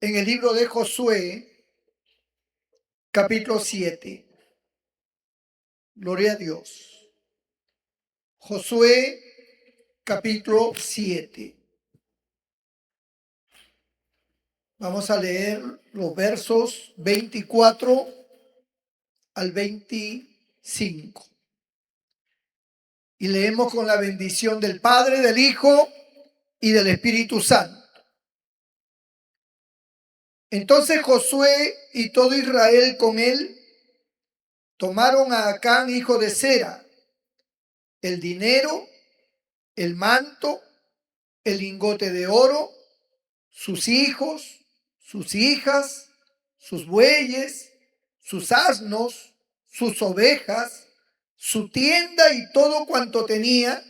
en el libro de Josué, capítulo 7. Gloria a Dios. Josué, capítulo 7. Vamos a leer los versos 24 al 25. Y leemos con la bendición del Padre, del Hijo y del Espíritu Santo. Entonces Josué y todo Israel con él tomaron a Acán, hijo de Zera, el dinero, el manto, el lingote de oro, sus hijos, sus hijas, sus bueyes, sus asnos, sus ovejas, su tienda y todo cuanto tenía,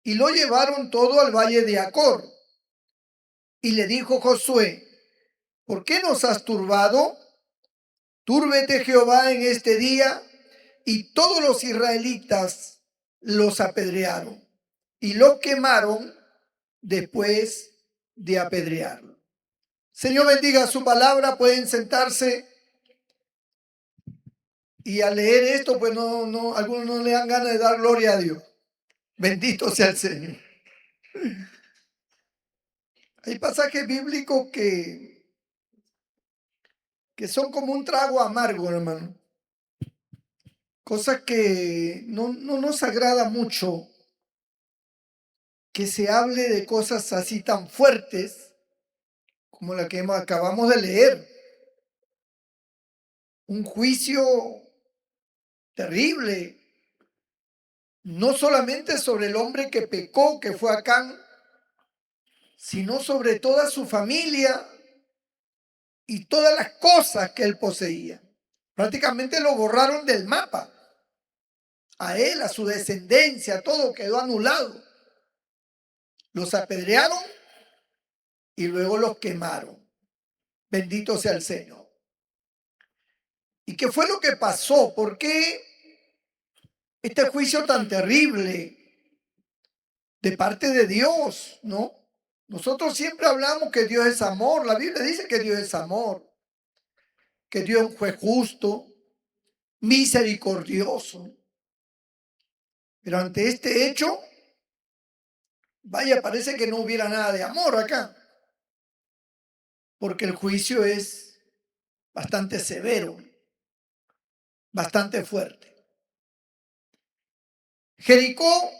y lo llevaron todo al valle de Acor. Y le dijo Josué: ¿por qué nos has turbado? Túrbete Jehová en este día. Y todos los israelitas los apedrearon y lo quemaron después de apedrearlo. Señor, bendiga su palabra. Pueden sentarse. Y al leer esto, pues algunos no le dan ganas de dar gloria a Dios. Bendito sea el Señor. Hay pasajes bíblicos que son como un trago amargo, hermano. Cosas que no nos agrada mucho que se hable de cosas así tan fuertes como la que acabamos de leer. Un juicio terrible, no solamente sobre el hombre que pecó, que fue Acán, sino sobre toda su familia y todas las cosas que él poseía. Prácticamente lo borraron del mapa. A él, a su descendencia, todo quedó anulado. Los apedrearon y luego los quemaron. Bendito sea el Señor. ¿Y qué fue lo que pasó? ¿Por qué este juicio tan terrible de parte de Dios, no? Nosotros siempre hablamos que Dios es amor. La Biblia dice que Dios es amor, que Dios es un juez justo, misericordioso. Pero ante este hecho, vaya, parece que no hubiera nada de amor acá, porque el juicio es bastante severo, bastante fuerte. Jericó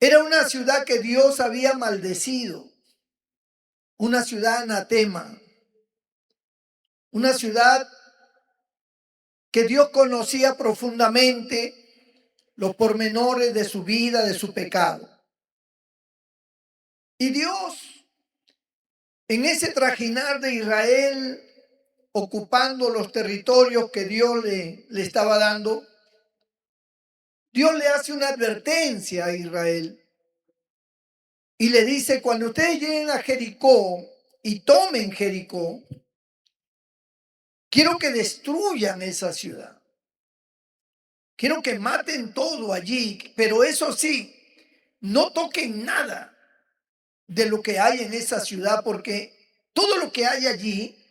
era una ciudad que Dios había maldecido, una ciudad anatema, una ciudad que Dios conocía profundamente los pormenores de su vida, de su pecado. Y Dios, en ese trajinar de Israel, ocupando los territorios que Dios le estaba dando, Dios le hace una advertencia a Israel y le dice: cuando ustedes lleguen a Jericó y tomen Jericó, quiero que destruyan esa ciudad. Quiero que maten todo allí, pero eso sí, no toquen nada de lo que hay en esa ciudad, porque todo lo que hay allí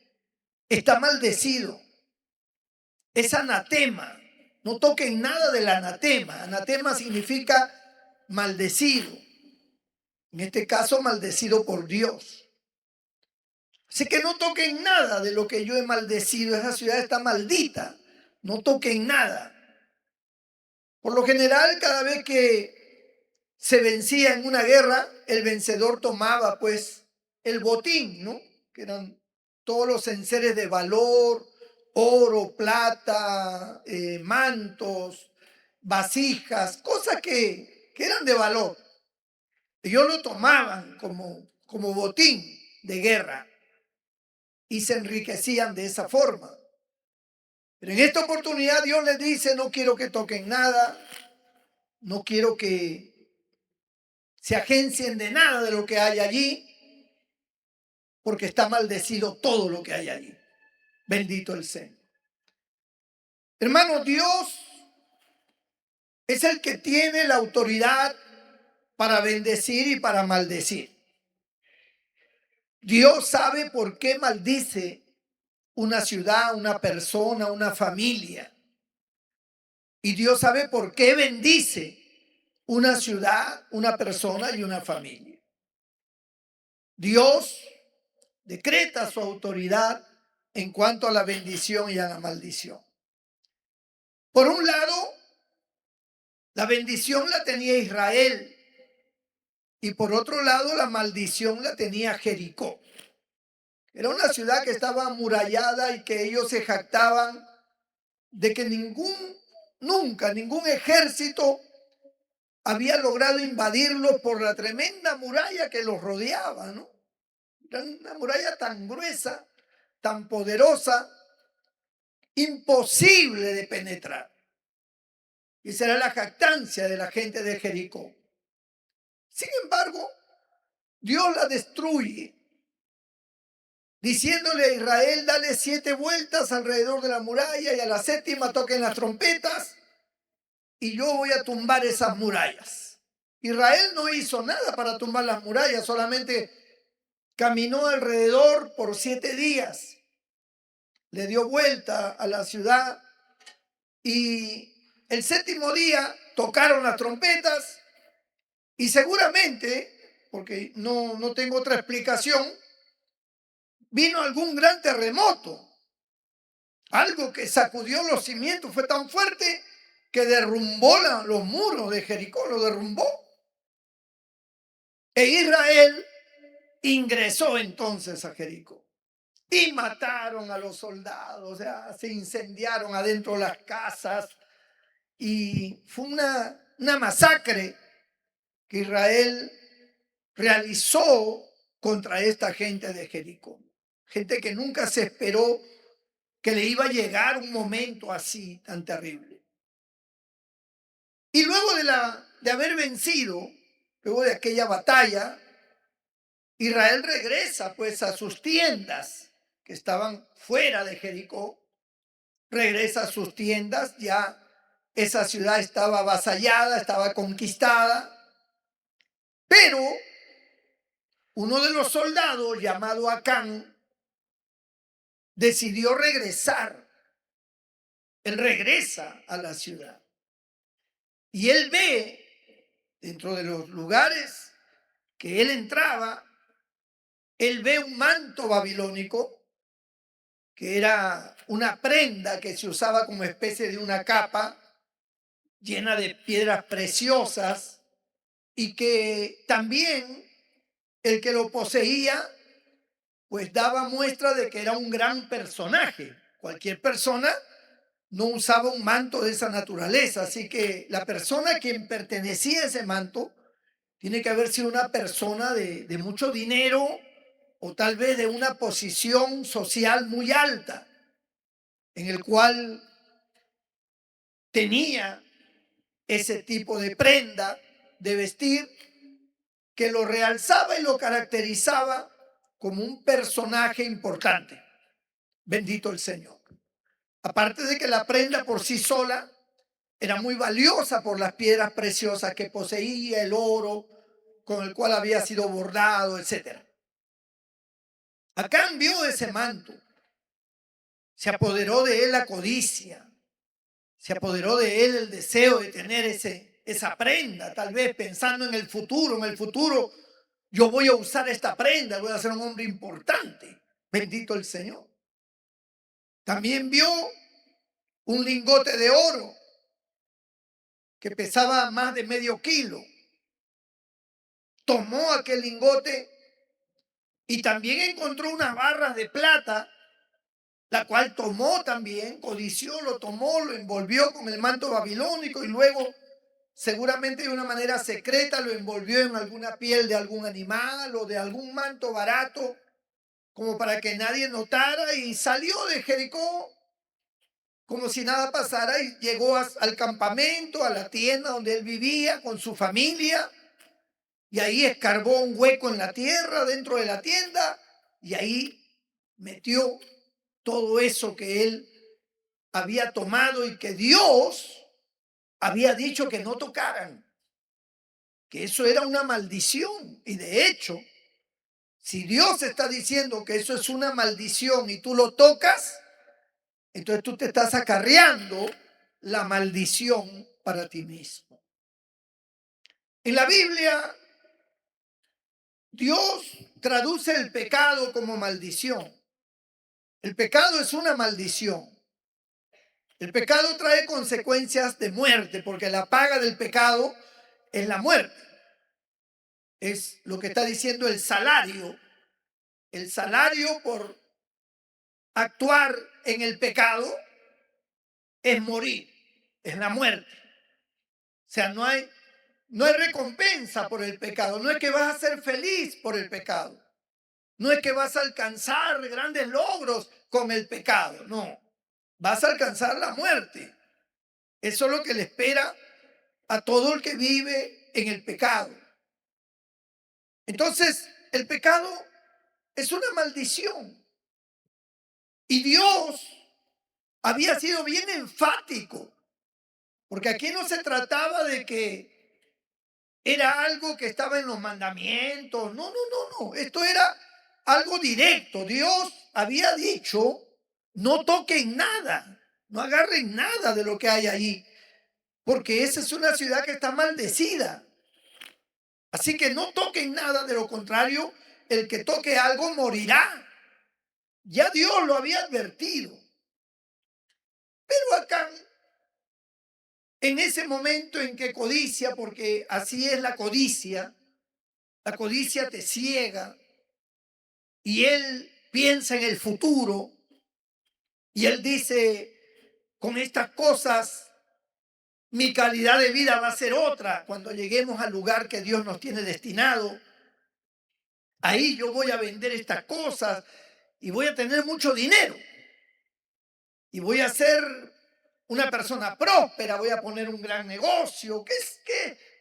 está maldecido. Es anatema. No toquen nada del anatema. Anatema significa maldecido. En este caso, maldecido por Dios. Así que no toquen nada de lo que yo he maldecido. Esa ciudad está maldita. No toquen nada. Por lo general, cada vez que se vencía en una guerra, el vencedor tomaba pues el botín, ¿no? Que eran todos los enseres de valor, oro, plata, mantos, vasijas, cosas que eran de valor. Ellos lo tomaban como botín de guerra y se enriquecían de esa forma. Pero en esta oportunidad Dios les dice: no quiero que toquen nada, no quiero que se agencien de nada de lo que hay allí, porque está maldecido todo lo que hay allí. Bendito el Señor. Hermano, Dios es el que tiene la autoridad para bendecir y para maldecir. Dios sabe por qué maldice una ciudad, una persona, una familia. Y Dios sabe por qué bendice una ciudad, una persona y una familia. Dios decreta su autoridad en cuanto a la bendición y a la maldición. Por un lado, la bendición la tenía Israel y por otro lado la maldición la tenía Jericó. Era una ciudad que estaba amurallada y que ellos se jactaban de que nunca ningún ejército había logrado invadirlos por la tremenda muralla que los rodeaba, ¿no? Era una muralla tan gruesa, tan poderosa, imposible de penetrar. Y esa era la jactancia de la gente de Jericó. Sin embargo, Dios la destruye, diciéndole a Israel: dale 7 vueltas alrededor de la muralla y a la 7ª toquen las trompetas y yo voy a tumbar esas murallas. Israel no hizo nada para tumbar las murallas, solamente caminó alrededor por 7 días, le dio vuelta a la ciudad y el 7º día tocaron las trompetas y seguramente, porque no tengo otra explicación, vino algún gran terremoto, algo que sacudió los cimientos, fue tan fuerte que derrumbó los muros de Jericó, lo derrumbó. E Israel ingresó entonces a Jericó y mataron a los soldados, o sea, se incendiaron adentro de las casas y fue una masacre que Israel realizó contra esta gente de Jericó. Gente que nunca se esperó que le iba a llegar un momento así tan terrible. Y luego de haber vencido, luego de aquella batalla, Israel regresa pues a sus tiendas que estaban fuera de Jericó, regresa a sus tiendas, ya esa ciudad estaba avasallada, estaba conquistada, pero uno de los soldados llamado Acán decidió regresar. Él regresa a la ciudad y él ve dentro de los lugares que él entraba, él ve un manto babilónico que era una prenda que se usaba como especie de una capa llena de piedras preciosas y que también el que lo poseía pues daba muestra de que era un gran personaje. Cualquier persona no usaba un manto de esa naturaleza, así que la persona a quien pertenecía a ese manto tiene que haber sido una persona de mucho dinero o tal vez de una posición social muy alta, en el cual tenía ese tipo de prenda de vestir que lo realzaba y lo caracterizaba como un personaje importante. Bendito el Señor. Aparte de que la prenda por sí sola era muy valiosa por las piedras preciosas que poseía, el oro con el cual había sido bordado, etc. A cambio de ese manto, se apoderó de él la codicia, se apoderó de él el deseo de tener esa prenda, tal vez pensando en el futuro yo voy a usar esta prenda, voy a ser un hombre importante. Bendito el Señor. También vio un lingote de oro que pesaba más de medio kilo. Tomó aquel lingote y también encontró unas barras de plata, la cual tomó también, codició, lo tomó, lo envolvió con el manto babilónico y luego, seguramente de una manera secreta, lo envolvió en alguna piel de algún animal o de algún manto barato, como para que nadie notara, y salió de Jericó como si nada pasara y llegó al campamento, a la tienda donde él vivía con su familia, y ahí escarbó un hueco en la tierra dentro de la tienda y ahí metió todo eso que él había tomado y que Dios había dicho que no tocaran, que eso era una maldición. Y de hecho, Si Dios está diciendo que eso es una maldición y tú lo tocas, entonces tú te estás acarreando la maldición para ti mismo. En la Biblia, Dios traduce el pecado como maldición. El pecado es una maldición. El pecado trae consecuencias de muerte, porque la paga del pecado es la muerte. Es lo que está diciendo el salario. El salario por actuar en el pecado es morir, es la muerte. O sea, no hay recompensa por el pecado. No es que vas a ser feliz por el pecado. No es que vas a alcanzar grandes logros con el pecado. No, vas a alcanzar la muerte. Eso es lo que le espera a todo el que vive en el pecado. Entonces, el pecado es una maldición. Y Dios había sido bien enfático, porque aquí no se trataba de que era algo que estaba en los mandamientos. No, no, no, no. Esto era algo directo. Dios había dicho, no toquen nada, no agarren nada de lo que hay ahí, porque esa es una ciudad que está maldecida. Así que no toquen nada, de lo contrario, el que toque algo morirá. Ya Dios lo había advertido. Pero acá, en ese momento en que codicia, porque así es la codicia te ciega y él piensa en el futuro y él dice, con estas cosas mi calidad de vida va a ser otra cuando lleguemos al lugar que Dios nos tiene destinado. Ahí yo voy a vender estas cosas y voy a tener mucho dinero y voy a ser una persona próspera, voy a poner un gran negocio.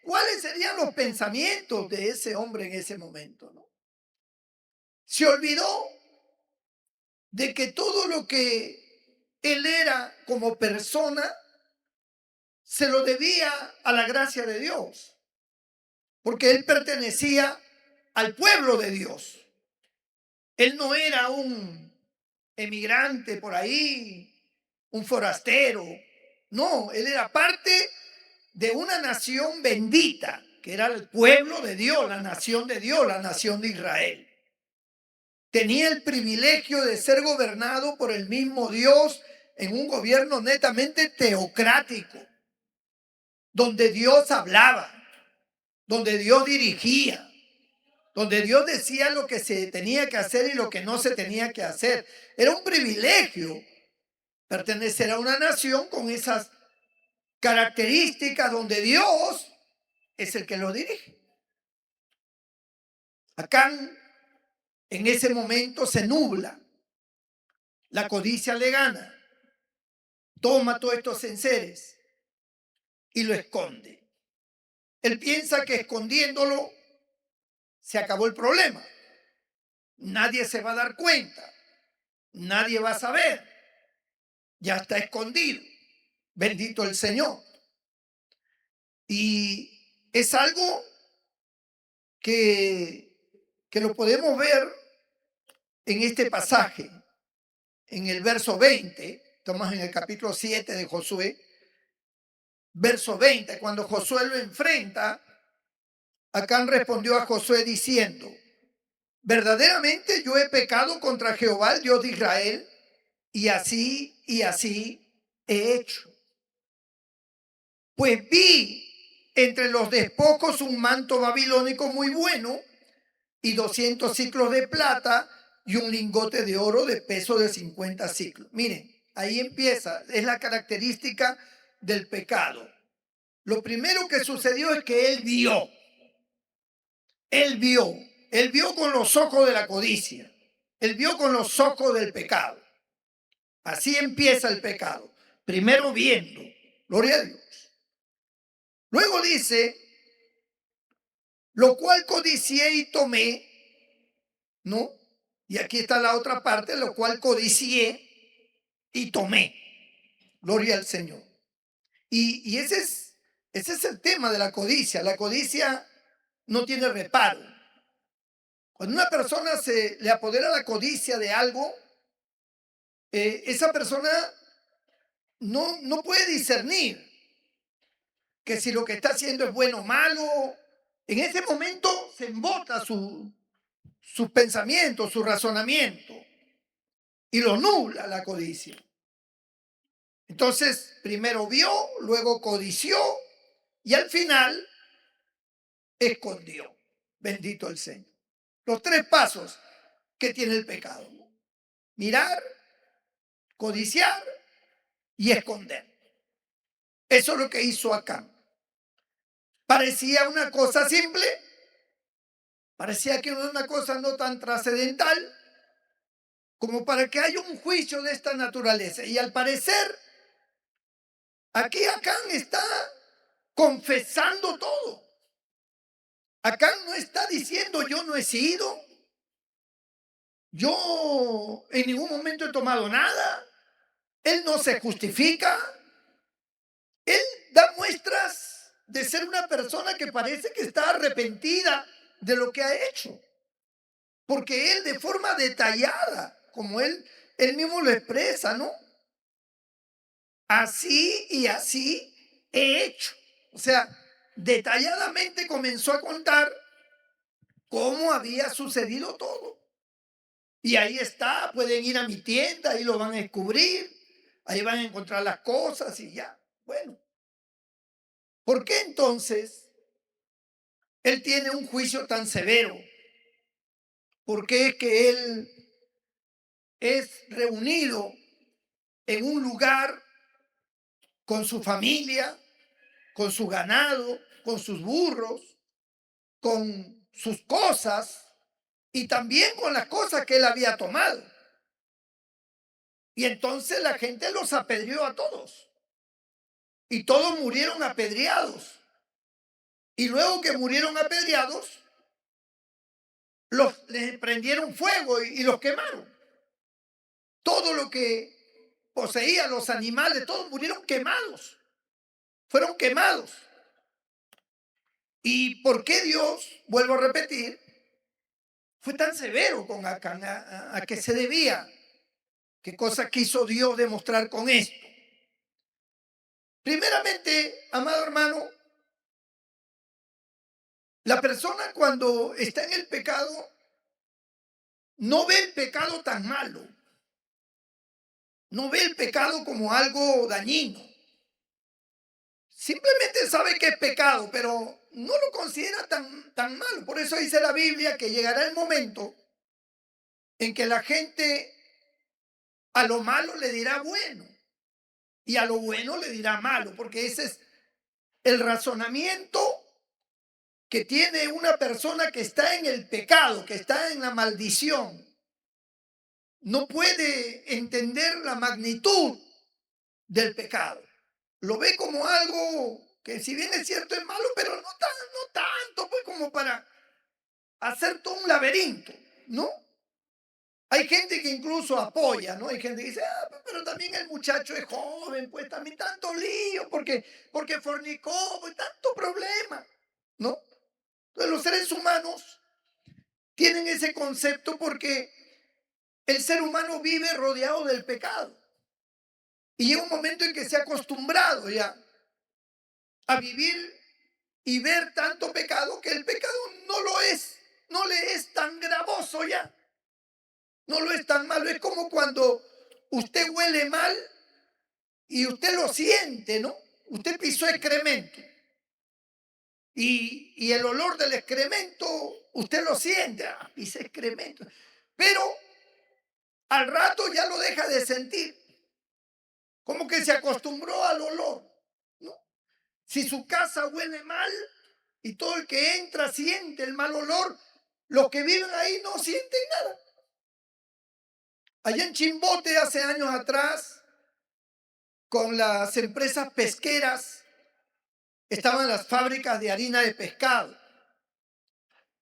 ¿Cuáles serían los pensamientos de ese hombre en ese momento, no? Se olvidó de que todo lo que él era como persona se lo debía a la gracia de Dios, porque él pertenecía al pueblo de Dios. Él no era un emigrante por ahí, un forastero. No, él era parte de una nación bendita, que era el pueblo de Dios, la nación de Dios, la nación de Israel. Tenía el privilegio de ser gobernado por el mismo Dios en un gobierno netamente teocrático, donde Dios hablaba, donde Dios dirigía, donde Dios decía lo que se tenía que hacer y lo que no se tenía que hacer. Era un privilegio pertenecer a una nación con esas características, donde Dios es el que lo dirige. Acán en ese momento se nubla, la codicia le gana, toma todos estos enseres y lo esconde. Él piensa que escondiéndolo se acabó el problema. Nadie se va a dar cuenta, nadie va a saber, ya está escondido. Bendito el Señor. Y es algo que lo podemos ver en este pasaje, en el verso 20, estamos en el capítulo 7 de Josué, verso 20, cuando Josué lo enfrenta, Acán respondió a Josué diciendo, verdaderamente yo he pecado contra Jehová, el Dios de Israel, y así he hecho. Pues vi entre los despojos un manto babilónico muy bueno y 200 siclos de plata y un lingote de oro de peso de 50 siclos. Miren, ahí empieza, es la característica del pecado. Lo primero que sucedió es que él vio con los ojos de la codicia, él vio con los ojos del pecado. Así empieza el pecado, primero viendo, gloria a Dios. Luego dice, lo cual codicié y tomé, ¿no? Y aquí está la otra parte, lo cual codicié y tomé. Gloria al Señor. Y ese es el tema de la codicia. La codicia no tiene reparo. Cuando una persona se le apodera la codicia de algo, esa persona no puede discernir que si lo que está haciendo es bueno o malo. En ese momento se embota sus pensamientos, su razonamiento, y lo nubla la codicia. Entonces, primero vio, luego codició y al final escondió. Bendito el Señor. Los tres pasos que tiene el pecado: mirar, codiciar y esconder. Eso es lo que hizo Acán. Parecía una cosa simple, parecía que era una cosa no tan trascendental como para que haya un juicio de esta naturaleza. Y al parecer, aquí Acán está confesando todo. Acán no está diciendo yo no he sido, yo en ningún momento he tomado nada. Él no se justifica. Él da muestras de ser una persona que parece que está arrepentida de lo que ha hecho. Porque él de forma detallada, como él mismo lo expresa, ¿no? Así y así he hecho. O sea, detalladamente comenzó a contar cómo había sucedido todo. Y ahí está, pueden ir a mi tienda, ahí lo van a descubrir, ahí van a encontrar las cosas y ya. Bueno, ¿por qué entonces él tiene un juicio tan severo? ¿Por qué es que él es reunido en un lugar con su familia, con su ganado, con sus burros, con sus cosas y también con las cosas que él había tomado? Y entonces la gente los apedreó a todos y todos murieron apedreados. Y luego que murieron apedreados, les prendieron fuego y los quemaron. Todo lo que poseía, los animales, todos murieron quemados. Fueron quemados. ¿Y por qué Dios, vuelvo a repetir, fue tan severo con Acán? ¿A qué se debía? ¿Qué cosa quiso Dios demostrar con esto? Primeramente, amado hermano, la persona cuando está en el pecado no ve el pecado tan malo, no ve el pecado como algo dañino. Simplemente sabe que es pecado, pero no lo considera tan malo. Por eso dice la Biblia que llegará el momento en que la gente a lo malo le dirá bueno y a lo bueno le dirá malo, porque ese es el razonamiento que tiene una persona que está en el pecado, que está en la maldición. No puede entender la magnitud del pecado. Lo ve como algo que, si bien es cierto, es malo, pero no tanto, pues, como para hacer todo un laberinto, ¿no? Hay gente que incluso apoya, ¿no? Hay gente que dice, pero también el muchacho es joven, pues también tanto lío, porque fornicó, pues tanto problema, ¿no? Entonces los seres humanos tienen ese concepto porque el ser humano vive rodeado del pecado. Y llega un momento en que se ha acostumbrado ya a vivir y ver tanto pecado que el pecado no lo es, no le es tan gravoso ya, no lo es tan malo. Es como cuando usted huele mal y usted lo siente, ¿no? Usted pisó excremento y el olor del excremento usted lo siente, pisé excremento, pero al rato ya lo deja de sentir, como que se acostumbró al olor, ¿no? Si su casa huele mal y todo el que entra siente el mal olor, los que viven ahí no sienten nada. Allá en Chimbote, hace años atrás, con las empresas pesqueras, estaban las fábricas de harina de pescado.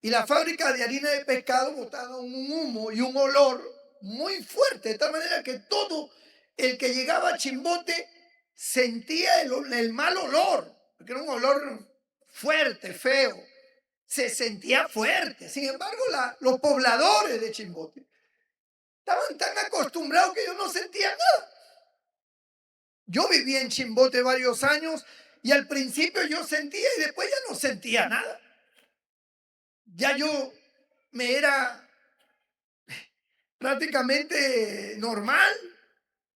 Y las fábricas de harina de pescado botaban un humo y un olor muy fuerte, de tal manera que todo el que llegaba a Chimbote sentía el mal olor, porque era un olor fuerte, feo. se sentía fuerte. Sin embargo, los pobladores de Chimbote estaban tan acostumbrados que yo no sentía nada. Yo viví en Chimbote varios años y al principio yo sentía y después ya no sentía nada. Ya yo me era prácticamente normal.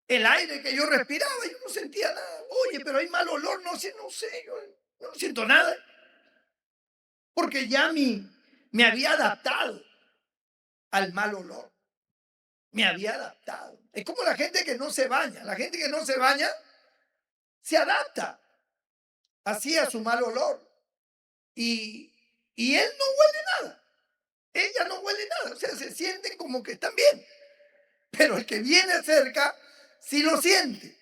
El aire que yo respiraba, yo no sentía nada. Oye, pero hay mal olor, no sé, yo no siento nada. Porque ya me había adaptado al mal olor. Me había adaptado. Es como la gente que no se baña. La gente que no se baña se adapta así a su mal olor. Y él no huele nada. Ella no huele nada. O sea, se sienten como que están bien. Pero el que viene cerca sí lo siente.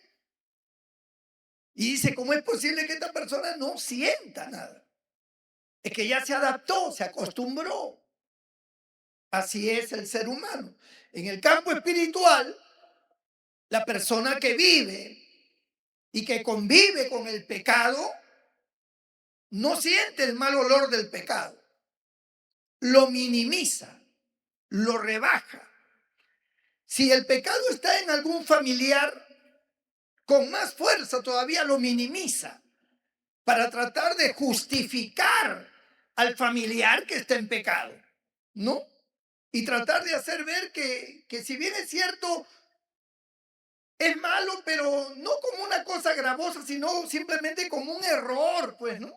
Y dice, ¿cómo es posible que esta persona no sienta nada? Es que ya se adaptó, se acostumbró. Así es el ser humano. En el campo espiritual, la persona que vive y que convive con el pecado no siente el mal olor del pecado. Lo minimiza, lo rebaja. Si el pecado está en algún familiar, con más fuerza todavía lo minimiza para tratar de justificar al familiar que está en pecado, ¿no? Y tratar de hacer ver que si bien es cierto, es malo, pero no como una cosa gravosa, sino simplemente como un error, pues, ¿no?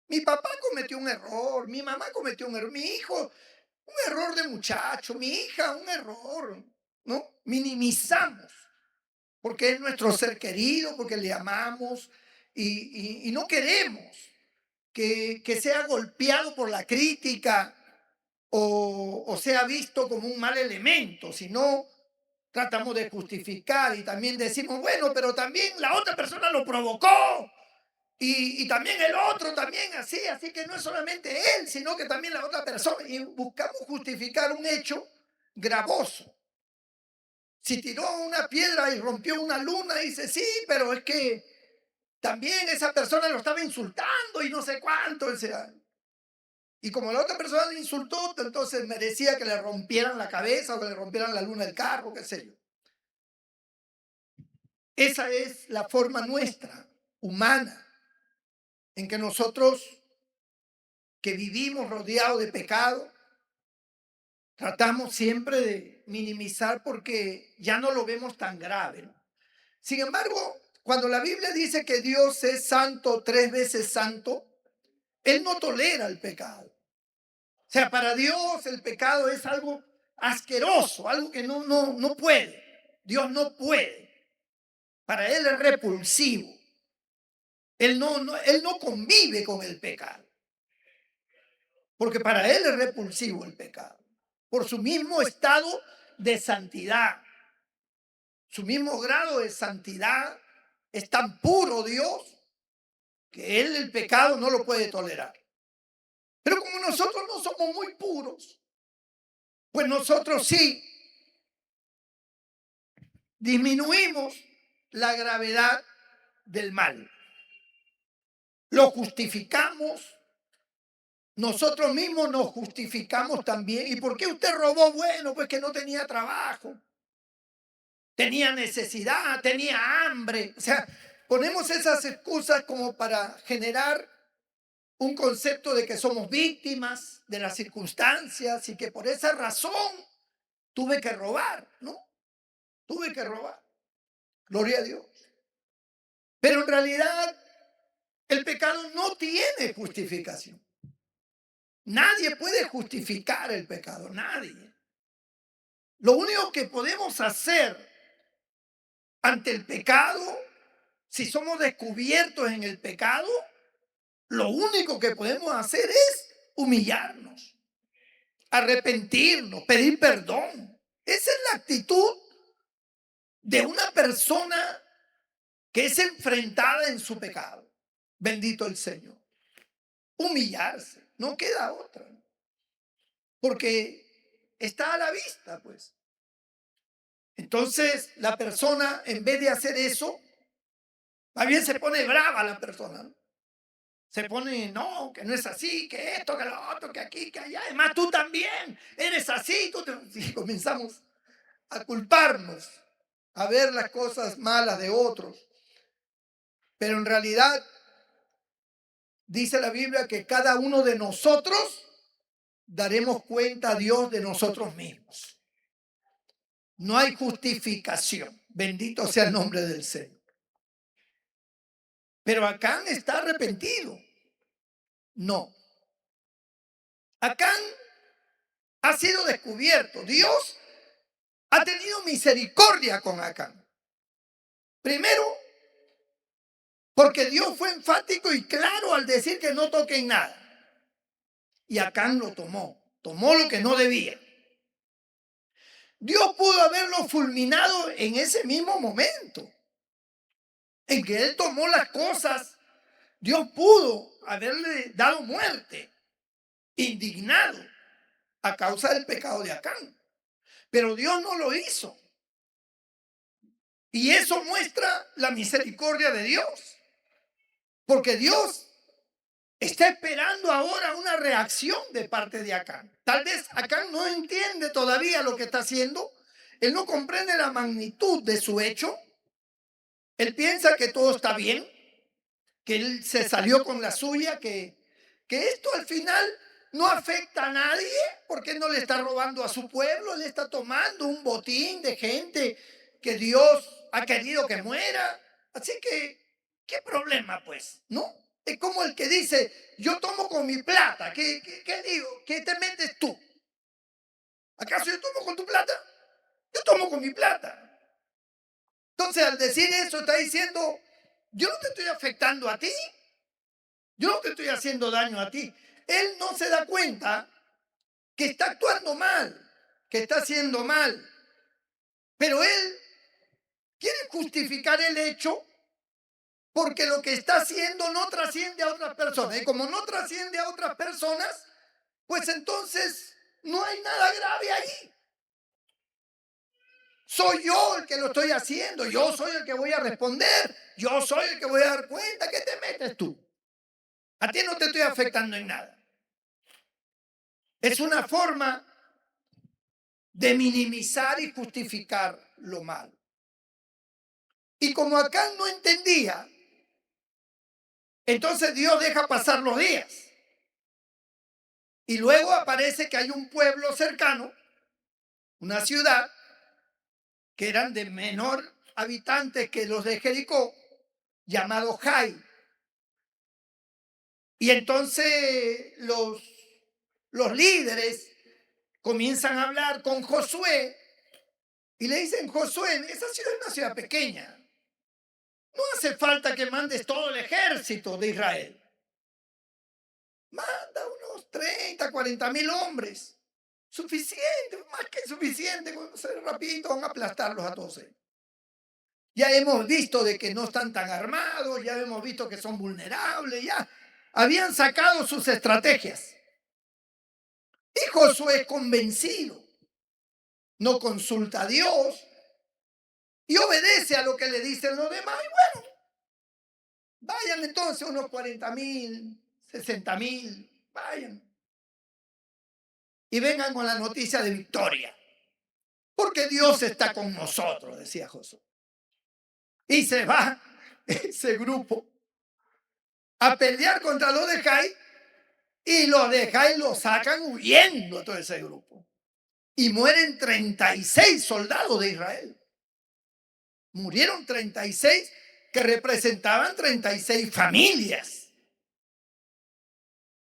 Mi papá cometió un error, mi mamá cometió un error, mi hijo, un error de muchacho, mi hija, un error, ¿no? Minimizamos, porque es nuestro ser querido, porque le amamos y no queremos que sea golpeado por la crítica o sea visto como un mal elemento, sino tratamos de justificar y también decimos, bueno, pero también la otra persona lo provocó y también el otro también así que no es solamente él, sino que también la otra persona y buscamos justificar un hecho gravoso. Si tiró una piedra y rompió una luna, dice, sí, pero es que también esa persona lo estaba insultando y no sé cuánto, o sea, y como la otra persona le insultó, entonces merecía que le rompieran la cabeza o que le rompieran la luna del carro, qué sé yo. Esa es la forma nuestra, humana, en que nosotros que vivimos rodeados de pecado, tratamos siempre de minimizar porque ya no lo vemos tan grave, ¿no? Sin embargo, cuando la Biblia dice que Dios es santo, 3 veces santo, Él no tolera el pecado. O sea, para Dios el pecado es algo asqueroso, algo que no puede. Dios no puede. Para Él es repulsivo. Él no convive con el pecado. Porque para Él es repulsivo el pecado. Por su mismo estado de santidad. Su mismo grado de santidad. Es tan puro Dios que Él el pecado no lo puede tolerar. Pero como nosotros no somos muy puros, pues nosotros sí disminuimos la gravedad del mal. Lo justificamos. Nosotros mismos nos justificamos también. ¿Y por qué usted robó? Bueno, pues que no tenía trabajo. Tenía necesidad, tenía hambre. O sea, ponemos esas excusas como para generar un concepto de que somos víctimas de las circunstancias y que por esa razón tuve que robar, ¿no? Tuve que robar. Gloria a Dios. Pero en realidad el pecado no tiene justificación. Nadie puede justificar el pecado, nadie. Lo único que podemos hacer ante el pecado, si somos descubiertos en el pecado, lo único que podemos hacer es humillarnos, arrepentirnos, pedir perdón. Esa es la actitud de una persona que es enfrentada en su pecado. Bendito el Señor. Humillarse, no queda otra. Porque está a la vista, pues. Entonces, la persona, en vez de hacer eso, más bien se pone brava la persona, ¿no? Se pone, no, que no es así, que esto, que lo otro, que aquí, que allá. Además, tú también eres así. Y comenzamos a culparnos, a ver las cosas malas de otros. Pero en realidad, dice la Biblia que cada uno de nosotros daremos cuenta a Dios de nosotros mismos. No hay justificación. Bendito sea el nombre del Señor. Pero Acán está arrepentido. No. Acán ha sido descubierto. Dios ha tenido misericordia con Acán. Primero, porque Dios fue enfático y claro al decir que no toquen nada. Y Acán lo tomó. Tomó lo que no debía. Dios pudo haberlo fulminado en ese mismo momento en que él tomó las cosas. Dios pudo haberle dado muerte, indignado a causa del pecado de Acán. Pero Dios no lo hizo. Y eso muestra la misericordia de Dios. Porque Dios está esperando ahora una reacción de parte de Acán. Tal vez Acán no entiende todavía lo que está haciendo. Él no comprende la magnitud de su hecho. Él piensa que todo está bien, que él se salió con la suya, que esto al final no afecta a nadie porque él no le está robando a su pueblo, le está tomando un botín de gente que Dios ha querido que muera. Así que, ¿qué problema pues? ¿No? Es como el que dice, yo tomo con mi plata. ¿Qué digo? ¿Qué te metes tú? ¿Acaso yo tomo con tu plata? Yo tomo con mi plata. Entonces, al decir eso, está diciendo, yo no te estoy afectando a ti. Yo no te estoy haciendo daño a ti. Él no se da cuenta que está actuando mal, que está haciendo mal. Pero él quiere justificar el hecho porque lo que está haciendo no trasciende a otras personas. Y como no trasciende a otras personas, pues entonces no hay nada grave ahí. Soy yo el que lo estoy haciendo. Yo soy el que voy a responder. Yo soy el que voy a dar cuenta. ¿Qué te metes tú? A ti no te estoy afectando en nada. Es una forma de minimizar y justificar lo malo. Y como Acán no entendía, entonces Dios deja pasar los días. Y luego aparece que hay un pueblo cercano, una ciudad, que eran de menor habitantes que los de Jericó, llamado Jai. Y entonces los líderes comienzan a hablar con Josué y le dicen, Josué, esa ciudad es una ciudad pequeña. No hace falta que mandes todo el ejército de Israel. Manda unos 30, 40 mil hombres. Suficiente, más que suficiente. Rapidito van a aplastarlos a todos ellos. Ya hemos visto de que no están tan armados, ya hemos visto que son vulnerables, ya habían sacado sus estrategias. Y Josué es convencido, no consulta a Dios y obedece a lo que le dicen los demás. Y bueno, vayan entonces unos 40 mil, 60 mil, vayan. Y vengan con la noticia de victoria. Porque Dios está con nosotros, decía Josué. Y se va ese grupo a pelear contra los de Jai. Y los de Jai lo sacan huyendo a todo ese grupo. Y mueren 36 soldados de Israel. Murieron 36 que representaban 36 familias.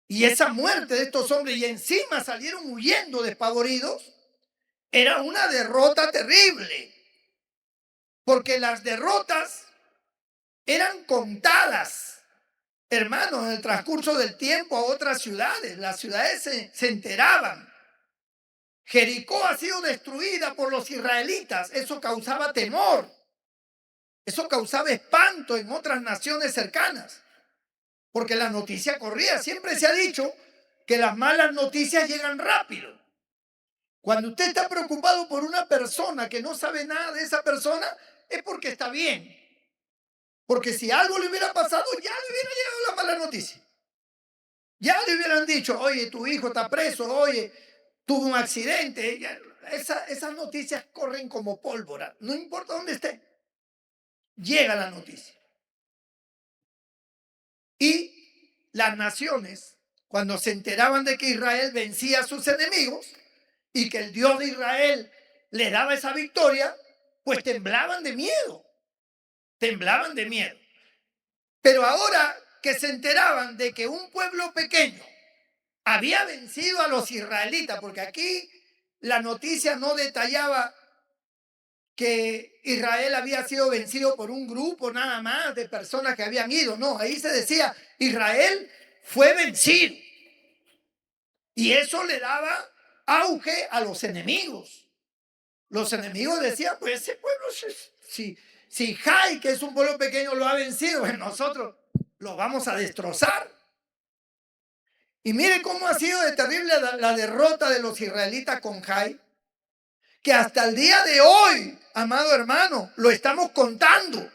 Y esa muerte de estos hombres y encima salieron huyendo despavoridos, era una derrota terrible. Porque las derrotas eran contadas, hermanos, en el transcurso del tiempo a otras ciudades. Las ciudades se enteraban. Jericó ha sido destruida por los israelitas. Eso causaba temor. Eso causaba espanto en otras naciones cercanas. Porque la noticia corría. Siempre se ha dicho que las malas noticias llegan rápido. Cuando usted está preocupado por una persona que no sabe nada de esa persona, es porque está bien. Porque si algo le hubiera pasado, ya le hubiera llegado la mala noticia. Ya le hubieran dicho, oye, tu hijo está preso, oye, tuvo un accidente. Esas noticias corren como pólvora, no importa dónde esté, llega la noticia. Y las naciones, cuando se enteraban de que Israel vencía a sus enemigos y que el Dios de Israel le daba esa victoria, pues temblaban de miedo, temblaban de miedo. Pero ahora que se enteraban de que un pueblo pequeño había vencido a los israelitas, porque aquí la noticia no detallaba que Israel había sido vencido por un grupo nada más de personas que habían ido. No, ahí se decía, Israel fue vencido. Y eso le daba auge a los enemigos. Los enemigos decían, pues ese pueblo, si Jai, que es un pueblo pequeño, lo ha vencido, pues nosotros lo vamos a destrozar. Y mire cómo ha sido de terrible la derrota de los israelitas con Jai, que hasta el día de hoy, amado hermano, lo estamos contando.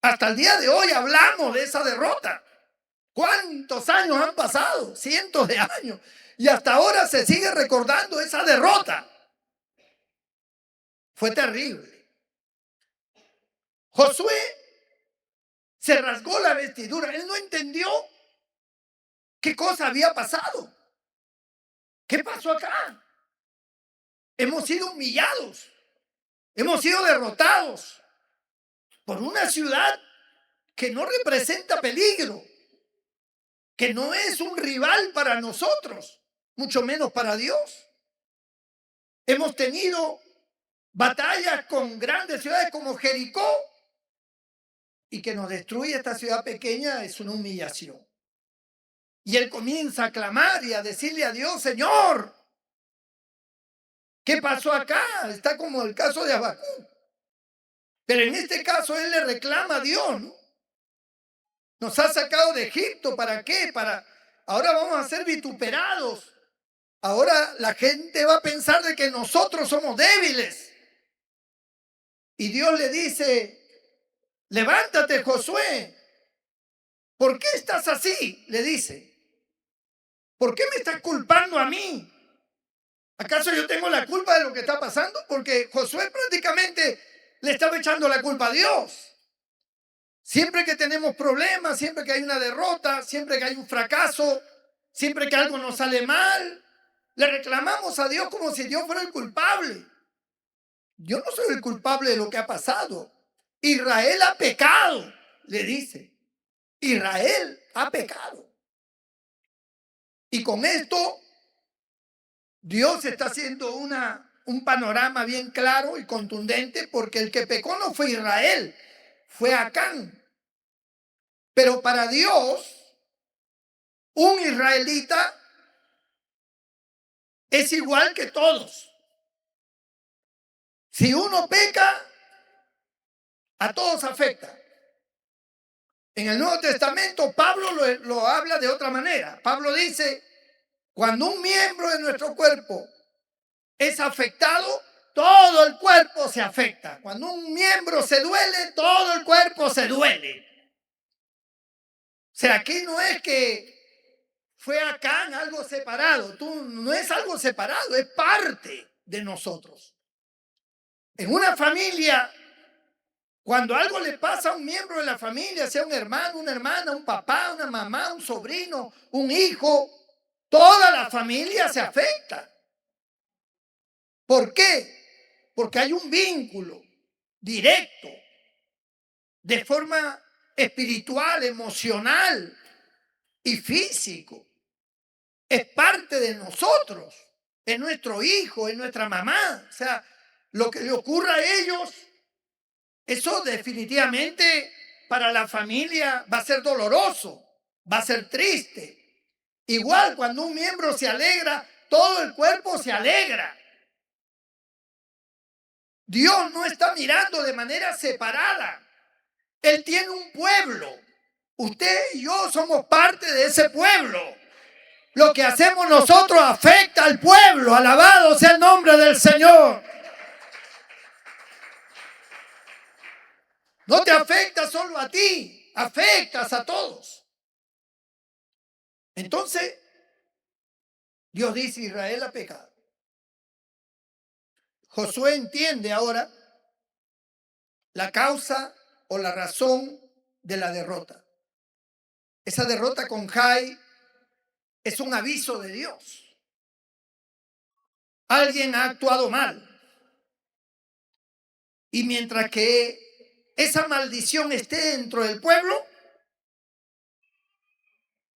Hasta el día de hoy hablamos de esa derrota. ¿Cuántos años han pasado? Cientos de años. Y hasta ahora se sigue recordando esa derrota. Fue terrible. Josué se rasgó la vestidura. Él no entendió qué cosa había pasado. ¿Qué pasó acá? Hemos sido humillados. Hemos sido derrotados por una ciudad que no representa peligro, que no es un rival para nosotros, mucho menos para Dios. Hemos tenido batallas con grandes ciudades como Jericó, y que nos destruye esta ciudad pequeña es una humillación. Y él comienza a clamar y a decirle a Dios, Señor, ¿qué pasó acá? Está como el caso de Habacuc. Pero en este caso él le reclama a Dios, ¿no? Nos ha sacado de Egipto, ¿para qué? Ahora vamos a ser vituperados. Ahora la gente va a pensar de que nosotros somos débiles. Y Dios le dice, levántate, Josué. ¿Por qué estás así? Le dice. ¿Por qué me estás culpando a mí? ¿Acaso yo tengo la culpa de lo que está pasando? Porque Josué prácticamente le estaba echando la culpa a Dios. Siempre que tenemos problemas, siempre que hay una derrota, siempre que hay un fracaso, siempre que algo nos sale mal, le reclamamos a Dios como si Dios fuera el culpable. Yo no soy el culpable de lo que ha pasado. Israel ha pecado, le dice. Israel ha pecado. Y con esto, Dios está haciendo un panorama bien claro y contundente, porque el que pecó no fue Israel, fue Acán. Pero para Dios, un israelita es igual que todos. Si uno peca, a todos afecta. En el Nuevo Testamento, Pablo lo habla de otra manera. Pablo dice, cuando un miembro de nuestro cuerpo es afectado, todo el cuerpo se afecta. Cuando un miembro se duele, todo el cuerpo se duele. O sea, aquí no es que fue acá en algo separado. No es algo separado, es parte de nosotros. En una familia, cuando algo le pasa a un miembro de la familia, sea un hermano, una hermana, un papá, una mamá, un sobrino, un hijo, toda la familia se afecta. ¿Por qué? Porque hay un vínculo directo, de forma espiritual, emocional y físico. Es parte de nosotros, es nuestro hijo, es nuestra mamá. O sea, lo que le ocurra a ellos, eso definitivamente para la familia va a ser doloroso, va a ser triste. Igual cuando un miembro se alegra, todo el cuerpo se alegra. Dios no está mirando de manera separada. Él tiene un pueblo. Usted y yo somos parte de ese pueblo. Lo que hacemos nosotros afecta al pueblo. Alabado sea el nombre del Señor. No te afecta solo a ti, afectas a todos. Entonces, Dios dice, Israel ha pecado. Josué entiende ahora la causa o la razón de la derrota. Esa derrota con Jai es un aviso de Dios. Alguien ha actuado mal. Y mientras que esa maldición esté dentro del pueblo,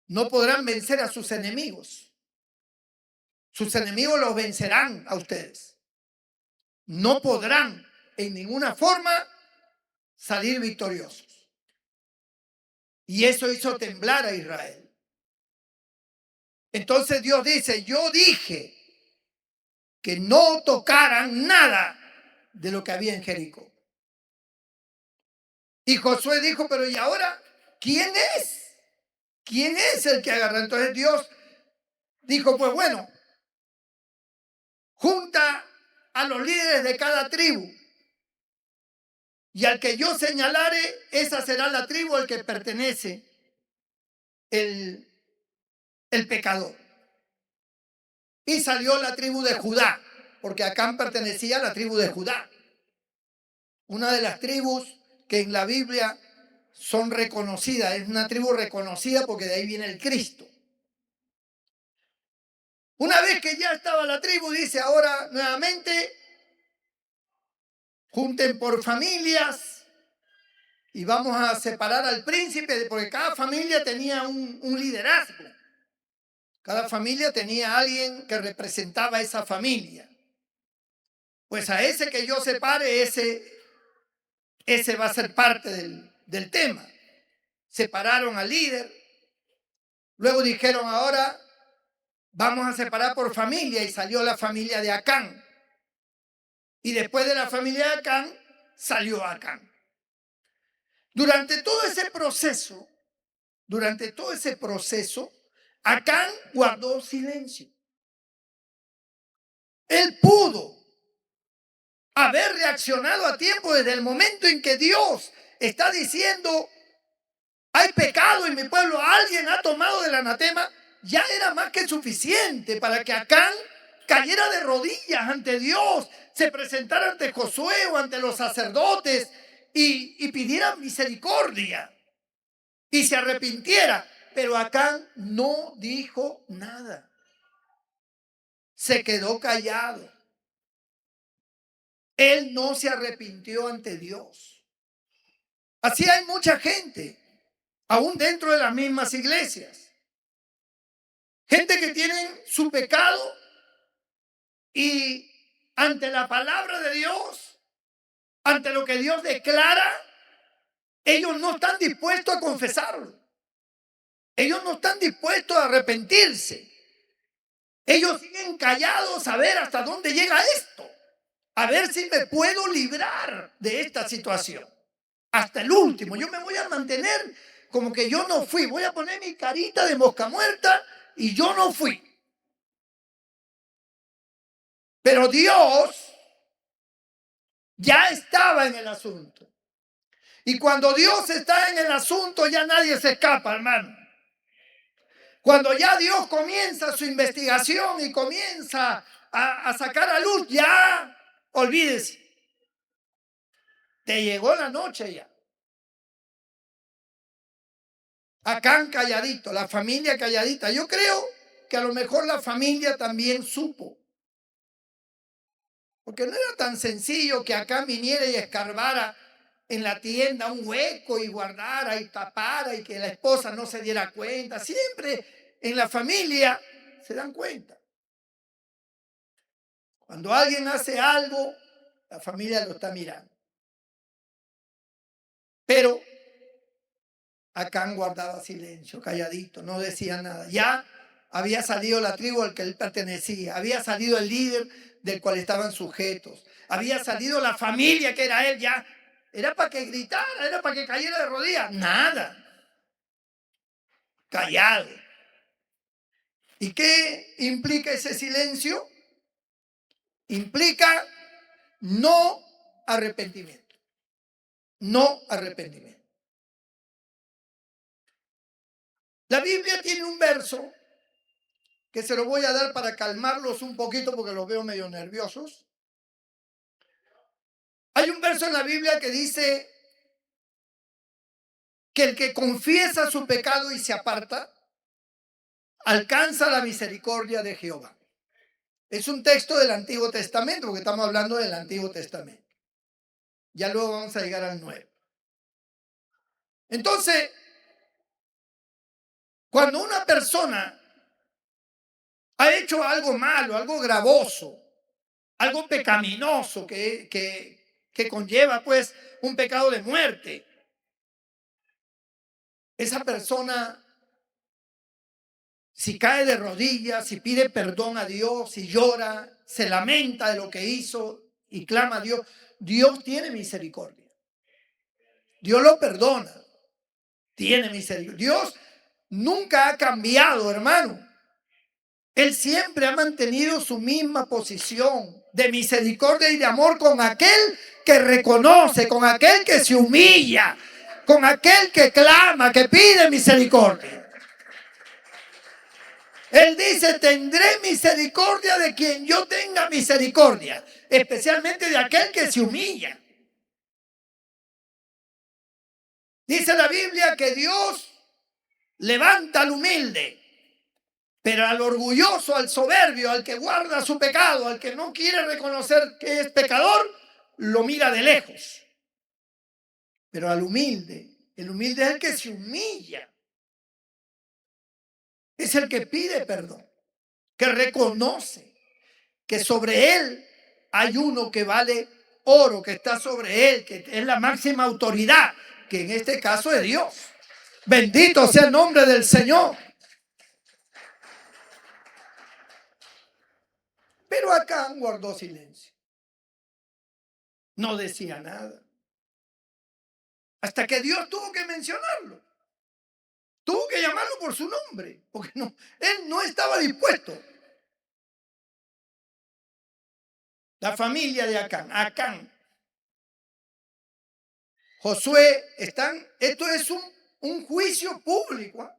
no podrán vencer a sus enemigos. Sus enemigos los vencerán a ustedes. No podrán en ninguna forma salir victoriosos. Y eso hizo temblar a Israel. Entonces Dios dice, yo dije que no tocaran nada de lo que había en Jericó. Y Josué dijo, pero ¿y ahora quién es? ¿Quién es el que agarra? Entonces Dios dijo, pues bueno, junta a los líderes de cada tribu. Y al que yo señalare, esa será la tribu al que pertenece el pecador. Y salió la tribu de Judá, porque Acán pertenecía a la tribu de Judá. Una de las tribus que en la Biblia son reconocidas, es una tribu reconocida porque de ahí viene el Cristo. Una vez que ya estaba la tribu, dice ahora nuevamente, junten por familias y vamos a separar al príncipe, porque cada familia tenía un liderazgo. Cada familia tenía a alguien que representaba a esa familia. Pues a ese que yo separe, ese va a ser parte del tema. Separaron al líder. Luego dijeron, ahora vamos a separar por familia, y salió la familia de Acán. Y después de la familia de Acán, salió Acán. Durante todo ese proceso, Acán guardó silencio. Él pudo haber reaccionado a tiempo desde el momento en que Dios está diciendo, hay pecado en mi pueblo, alguien ha tomado del anatema. Ya era más que suficiente para que Acán cayera de rodillas ante Dios, se presentara ante Josué o ante los sacerdotes y pidiera misericordia y se arrepintiera. Pero Acán no dijo nada. Se quedó callado. Él no se arrepintió ante Dios. Así hay mucha gente, aún dentro de las mismas iglesias. Gente que tienen su pecado y ante la palabra de Dios, ante lo que Dios declara, ellos no están dispuestos a confesarlo. Ellos no están dispuestos a arrepentirse. Ellos siguen callados a ver hasta dónde llega esto. A ver si me puedo librar de esta situación. Hasta el último. Yo me voy a mantener como que yo no fui. Voy a poner mi carita de mosca muerta y yo no fui. Pero Dios ya estaba en el asunto. Y cuando Dios está en el asunto, ya nadie se escapa, hermano. Cuando ya Dios comienza su investigación y comienza a sacar a luz, ya olvídese. Te llegó la noche ya. Acán calladito, la familia calladita. Yo creo que a lo mejor la familia también supo. Porque no era tan sencillo que Acán viniera y escarbara en la tienda un hueco y guardara y tapara y que la esposa no se diera cuenta. Siempre en la familia se dan cuenta. Cuando alguien hace algo, la familia lo está mirando. Pero Acán guardaba silencio, calladito, no decía nada. Ya había salido la tribu al que él pertenecía, había salido el líder del cual estaban sujetos, había salido la familia que era él, ya era para que gritara, era para que cayera de rodillas. Nada. Callado. ¿Y qué implica ese silencio? Implica no arrepentimiento. No arrepentimiento. La Biblia tiene un verso que se lo voy a dar para calmarlos un poquito porque los veo medio nerviosos. Hay un verso en la Biblia que dice que el que confiesa su pecado y se aparta, alcanza la misericordia de Jehová. Es un texto del Antiguo Testamento, porque estamos hablando del Antiguo Testamento. Ya luego vamos a llegar al Nuevo. Entonces, cuando una persona ha hecho algo malo, algo gravoso, algo pecaminoso que conlleva pues un pecado de muerte, esa persona, si cae de rodillas, si pide perdón a Dios, si llora, se lamenta de lo que hizo y clama a Dios, Dios tiene misericordia. Dios lo perdona. Tiene misericordia. Dios nunca ha cambiado, hermano. Él siempre ha mantenido su misma posición de misericordia y de amor con aquel que reconoce, con aquel que se humilla, con aquel que clama, que pide misericordia. Él dice, tendré misericordia de quien yo tenga misericordia, especialmente de aquel que se humilla. Dice la Biblia que Dios levanta al humilde, pero al orgulloso, al soberbio, al que guarda su pecado, al que no quiere reconocer que es pecador, lo mira de lejos. Pero al humilde, el humilde es el que se humilla. Es el que pide perdón, que reconoce que sobre él hay uno que vale oro, que está sobre él, que es la máxima autoridad, que en este caso es Dios. Bendito sea el nombre del Señor. Pero Acán guardó silencio. No decía nada. Hasta que Dios tuvo que mencionarlo. Tuvo que llamarlo por su nombre, porque él no estaba dispuesto. La familia de Acán, Josué, esto es un juicio público.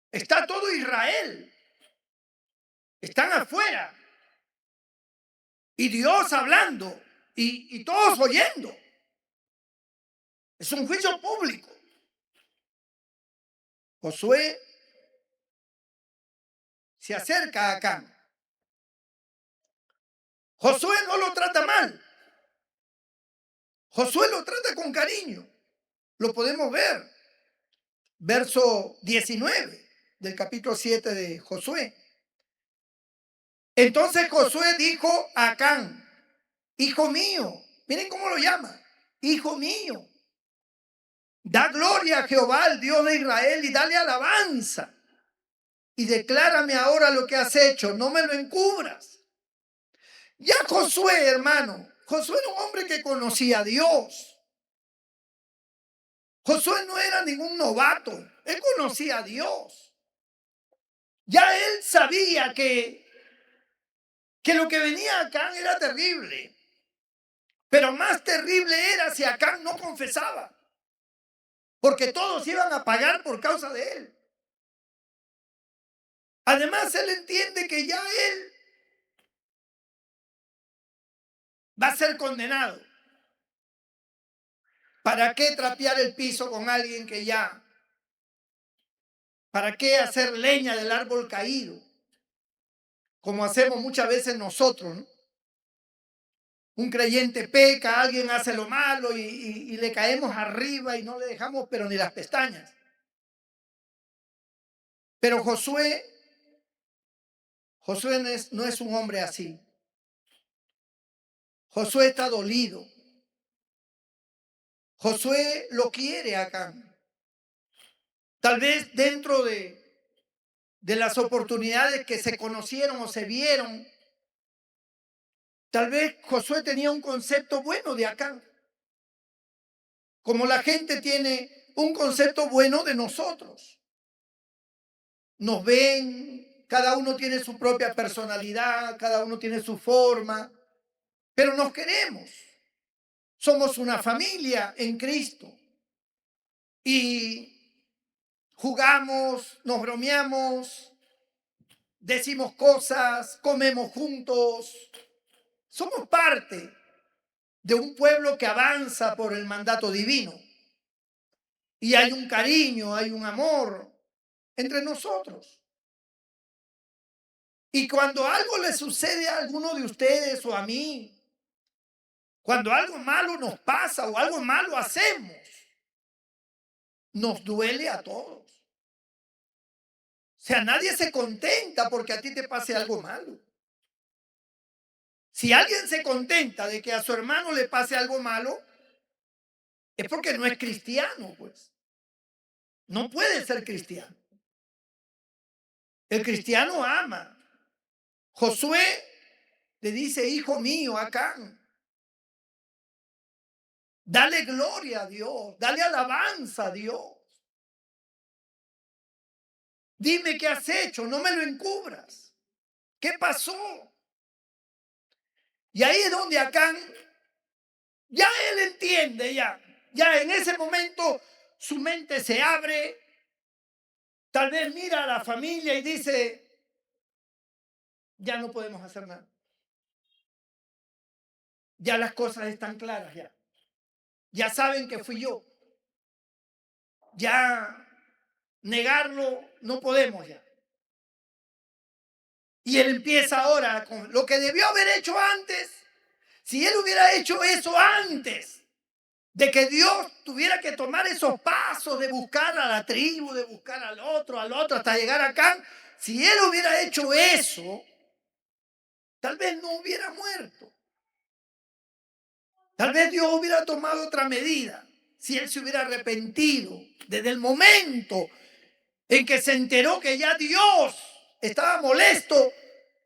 Está todo Israel. Están afuera. Y Dios hablando y todos oyendo. Es un juicio público. Josué se acerca a Acán. Josué no lo trata mal. Josué lo trata con cariño. Lo podemos ver. Verso 19 del capítulo 7 de Josué. Entonces Josué dijo a Acán, hijo mío, miren cómo lo llama, hijo mío, da gloria a Jehová, el Dios de Israel, y dale alabanza. Y declárame ahora lo que has hecho, no me lo encubras. Ya Josué, hermano, Josué era un hombre que conocía a Dios. Josué no era ningún novato, él conocía a Dios. Ya él sabía que lo que venía a Acán era terrible. Pero más terrible era si Acán no confesaba. Porque todos iban a pagar por causa de él. Además, él entiende que ya él va a ser condenado. ¿Para qué trapear el piso con alguien que ya? ¿Para qué hacer leña del árbol caído? Como hacemos muchas veces nosotros, ¿no? Un creyente peca, alguien hace lo malo y le caemos arriba y no le dejamos pero ni las pestañas. Pero Josué no es un hombre así. Josué está dolido. Josué lo quiere a Acán. Tal vez dentro de las oportunidades que se conocieron o se vieron, tal vez Josué tenía un concepto bueno de Acán. Como la gente tiene un concepto bueno de nosotros. Nos ven, cada uno tiene su propia personalidad, cada uno tiene su forma, pero nos queremos. Somos una familia en Cristo. Y jugamos, nos bromeamos, decimos cosas, comemos juntos. Somos parte de un pueblo que avanza por el mandato divino. Y hay un cariño, hay un amor entre nosotros. Y cuando algo le sucede a alguno de ustedes o a mí, cuando algo malo nos pasa o algo malo hacemos, nos duele a todos. O sea, nadie se contenta porque a ti te pase algo malo. Si alguien se contenta de que a su hermano le pase algo malo, es porque no es cristiano, pues. No puede ser cristiano. El cristiano ama. Josué le dice, hijo mío, Acán, dale gloria a Dios, dale alabanza a Dios. Dime qué has hecho, no me lo encubras. ¿Qué pasó? Y ahí es donde Acán, ya él entiende, ya en ese momento su mente se abre. Tal vez mira a la familia y dice, ya no podemos hacer nada. Ya las cosas están claras, ya. Ya saben que fui yo. Ya negarlo no podemos ya. Y él empieza ahora con lo que debió haber hecho antes. Si él hubiera hecho eso antes de que Dios tuviera que tomar esos pasos de buscar a la tribu, de buscar al otro, hasta llegar acá, si él hubiera hecho eso, tal vez no hubiera muerto. Tal vez Dios hubiera tomado otra medida si él se hubiera arrepentido desde el momento en que se enteró que ya Dios estaba molesto.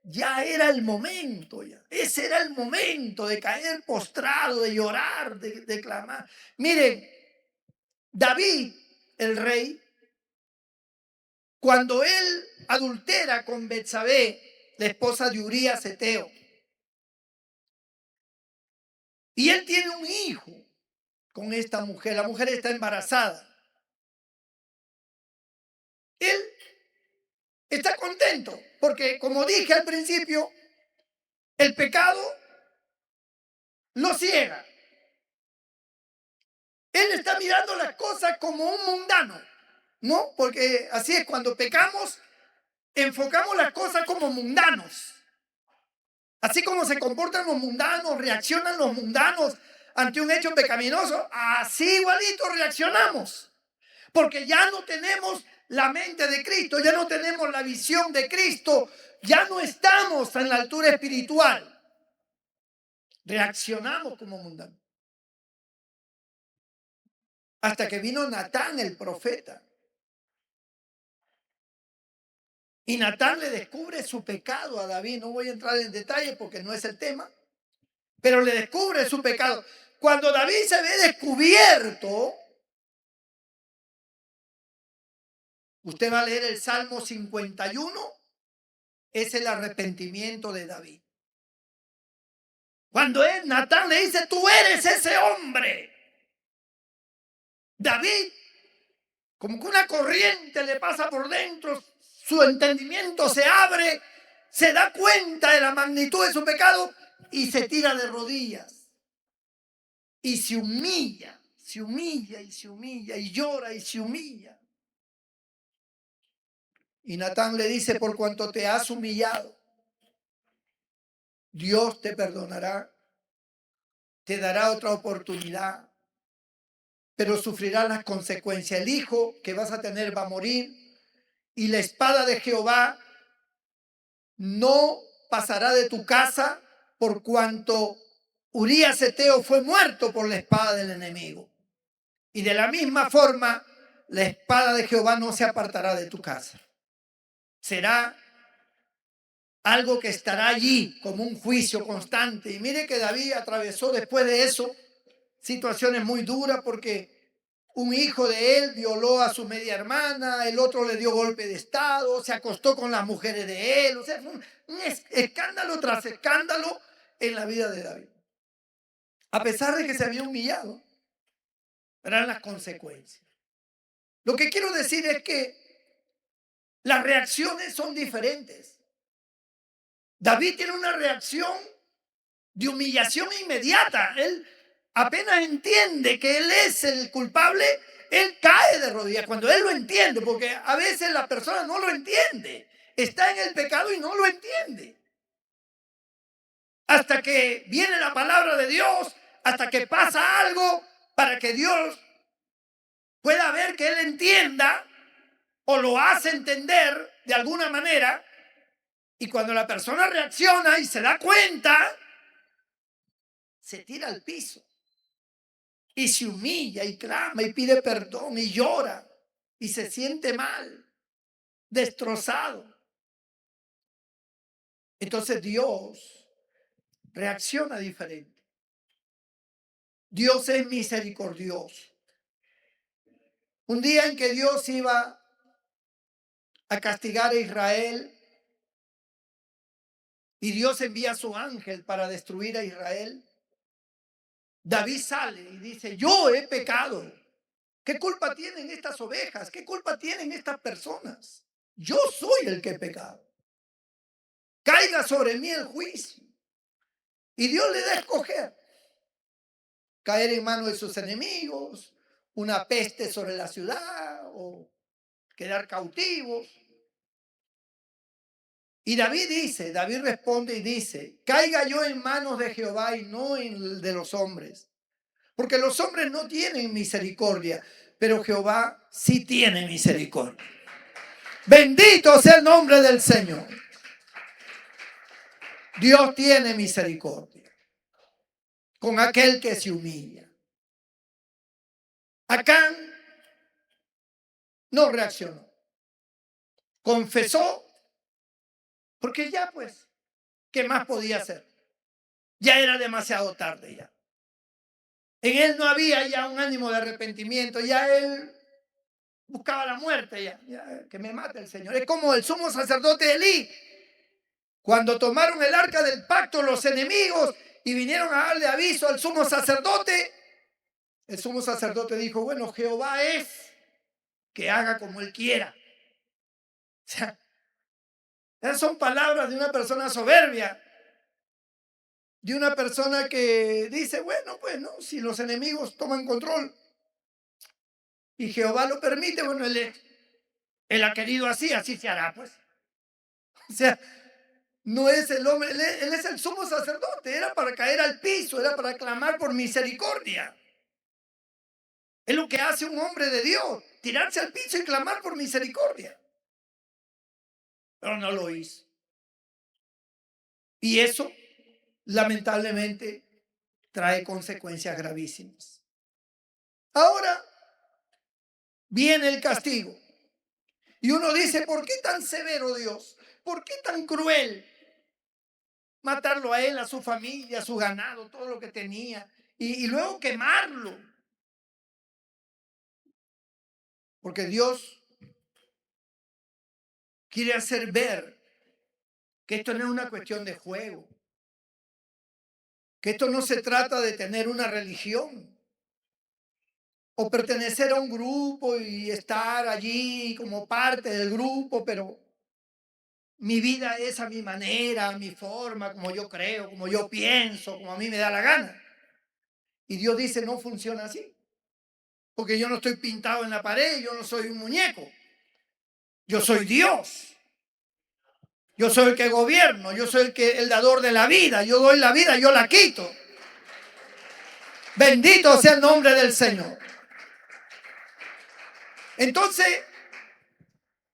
Ya era el momento, ya. Ese era el momento de caer postrado, de llorar, de clamar. Miren, David, el rey, cuando él adultera con Betsabé, la esposa de Urías Eteo, y él tiene un hijo con esta mujer, la mujer está embarazada. Él está contento porque, como dije al principio, el pecado lo ciega. Él está mirando las cosas como un mundano, ¿no? Porque así es, cuando pecamos, enfocamos las cosas como mundanos. Así como se comportan los mundanos, reaccionan los mundanos ante un hecho pecaminoso, así igualito reaccionamos. Porque ya no tenemos la mente de Cristo, ya no tenemos la visión de Cristo, ya no estamos en la altura espiritual. Reaccionamos como mundanos. Hasta que vino Natán, el profeta. Y Natán le descubre su pecado a David. No voy a entrar en detalle porque no es el tema, pero le descubre su pecado. Cuando David se ve descubierto, usted va a leer el Salmo 51, es el arrepentimiento de David. Cuando Natán le dice, tú eres ese hombre. David, como que una corriente le pasa por dentro, su entendimiento se abre, se da cuenta de la magnitud de su pecado y se tira de rodillas. Y se humilla y se humilla y llora y se humilla. Y Natán le dice, por cuanto te has humillado, Dios te perdonará, te dará otra oportunidad, pero sufrirás las consecuencias. El hijo que vas a tener va a morir y la espada de Jehová no pasará de tu casa por cuanto Urías Eteo fue muerto por la espada del enemigo. Y de la misma forma, la espada de Jehová no se apartará de tu casa. Será algo que estará allí como un juicio constante. Y mire que David atravesó después de eso situaciones muy duras porque un hijo de él violó a su media hermana, el otro le dio golpe de estado, se acostó con las mujeres de él. O sea, fue un escándalo tras escándalo en la vida de David. A pesar de que se había humillado, eran las consecuencias. Lo que quiero decir es que las reacciones son diferentes. David tiene una reacción de humillación inmediata. Él apenas entiende que él es el culpable, él cae de rodillas. Cuando él lo entiende, porque a veces la persona no lo entiende. Está en el pecado y no lo entiende. Hasta que viene la palabra de Dios, hasta que pasa algo para que Dios pueda ver que él entienda o lo hace entender de alguna manera. Y cuando la persona reacciona y se da cuenta, se tira al piso y se humilla y clama y pide perdón y llora y se siente mal, destrozado. Entonces Dios reacciona diferente. Dios es misericordioso. Un día en que Dios iba a castigar a Israel y Dios envía a su ángel para destruir a Israel, David sale y dice: yo he pecado. ¿Qué culpa tienen estas ovejas? ¿Qué culpa tienen estas personas? Yo soy el que he pecado. Caiga sobre mí el juicio. Y Dios le da a escoger: caer en manos de sus enemigos, una peste sobre la ciudad o quedar cautivos. Y David responde y dice: caiga yo en manos de Jehová y no en de los hombres. Porque los hombres no tienen misericordia, pero Jehová sí tiene misericordia. Bendito sea el nombre del Señor. Dios tiene misericordia con aquel que se humilla. Acán no reaccionó. Confesó, porque ya pues, ¿qué más podía hacer? Ya era demasiado tarde ya. En él no había ya un ánimo de arrepentimiento, ya él buscaba la muerte, ya que me mate el Señor. Es como el sumo sacerdote Elí, cuando tomaron el arca del pacto los enemigos y vinieron a darle aviso al sumo sacerdote. El sumo sacerdote dijo: bueno, Jehová es, que haga como él quiera. O sea, esas son palabras de una persona soberbia, de una persona que dice: bueno, pues no, si los enemigos toman control y Jehová lo permite, bueno, él ha querido así, así se hará, pues. O sea, no es el hombre, él es el sumo sacerdote, era para caer al piso, era para clamar por misericordia. Es lo que hace un hombre de Dios, tirarse al piso y clamar por misericordia. Pero no lo hizo. Y eso, lamentablemente, trae consecuencias gravísimas. Ahora viene el castigo. Y uno dice: ¿por qué tan severo Dios? ¿Por qué tan cruel? Matarlo a él, a su familia, a su ganado, todo lo que tenía, y luego quemarlo. Porque Dios quiere hacer ver que esto no es una cuestión de juego, que esto no se trata de tener una religión o pertenecer a un grupo y estar allí como parte del grupo, pero mi vida es a mi manera, a mi forma, como yo creo, como yo pienso, como a mí me da la gana. Y Dios dice: no funciona así, porque yo no estoy pintado en la pared, yo no soy un muñeco, yo soy Dios. Yo soy el que gobierno, yo soy el dador de la vida, yo doy la vida, yo la quito. Bendito sea el nombre del Señor. Entonces,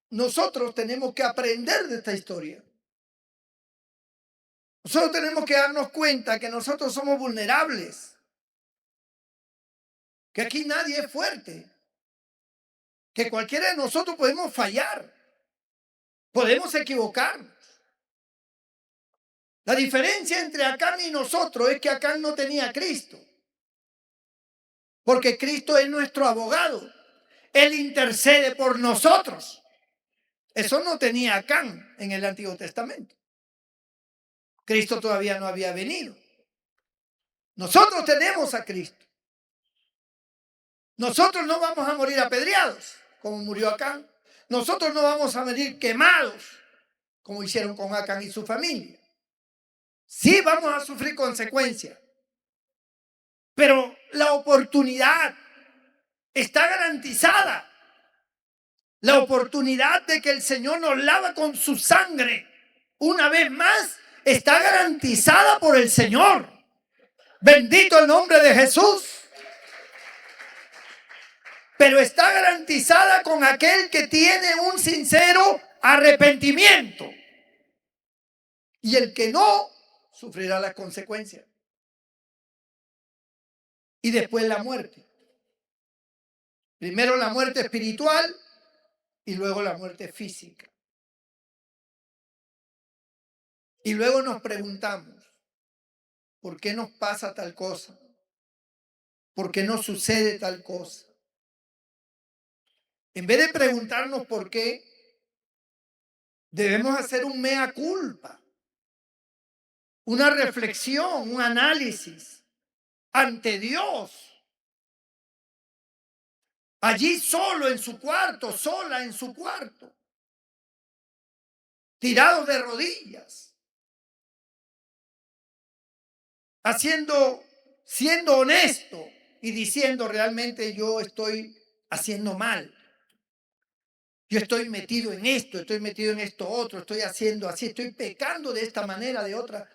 nosotros tenemos que aprender de esta historia. Nosotros tenemos que darnos cuenta que nosotros somos vulnerables, que aquí nadie es fuerte, que cualquiera de nosotros podemos fallar, podemos equivocarnos. La diferencia entre Acán y nosotros es que Acán no tenía a Cristo, porque Cristo es nuestro abogado. Él intercede por nosotros. Eso no tenía Acán en el Antiguo Testamento. Cristo todavía no había venido. Nosotros tenemos a Cristo. Nosotros no vamos a morir apedreados, como murió Acán. Nosotros no vamos a morir quemados, como hicieron con Acán y su familia. Sí vamos a sufrir consecuencias, pero la oportunidad está garantizada. La oportunidad de que el Señor nos lava con su sangre, una vez más, está garantizada por el Señor. Bendito el nombre de Jesús. Pero está garantizada con aquel que tiene un sincero arrepentimiento. Y el que no, sufrirá las consecuencias. Y después la muerte. Primero la muerte espiritual y luego la muerte física. Y luego nos preguntamos, ¿por qué nos pasa tal cosa? ¿Por qué nos sucede tal cosa? En vez de preguntarnos por qué, debemos hacer un mea culpa, una reflexión, un análisis ante Dios. Allí solo en su cuarto, sola en su cuarto, tirado de rodillas, siendo honesto y diciendo realmente yo estoy haciendo mal. Yo estoy metido en esto otro, estoy haciendo así, estoy pecando de esta manera, de otra.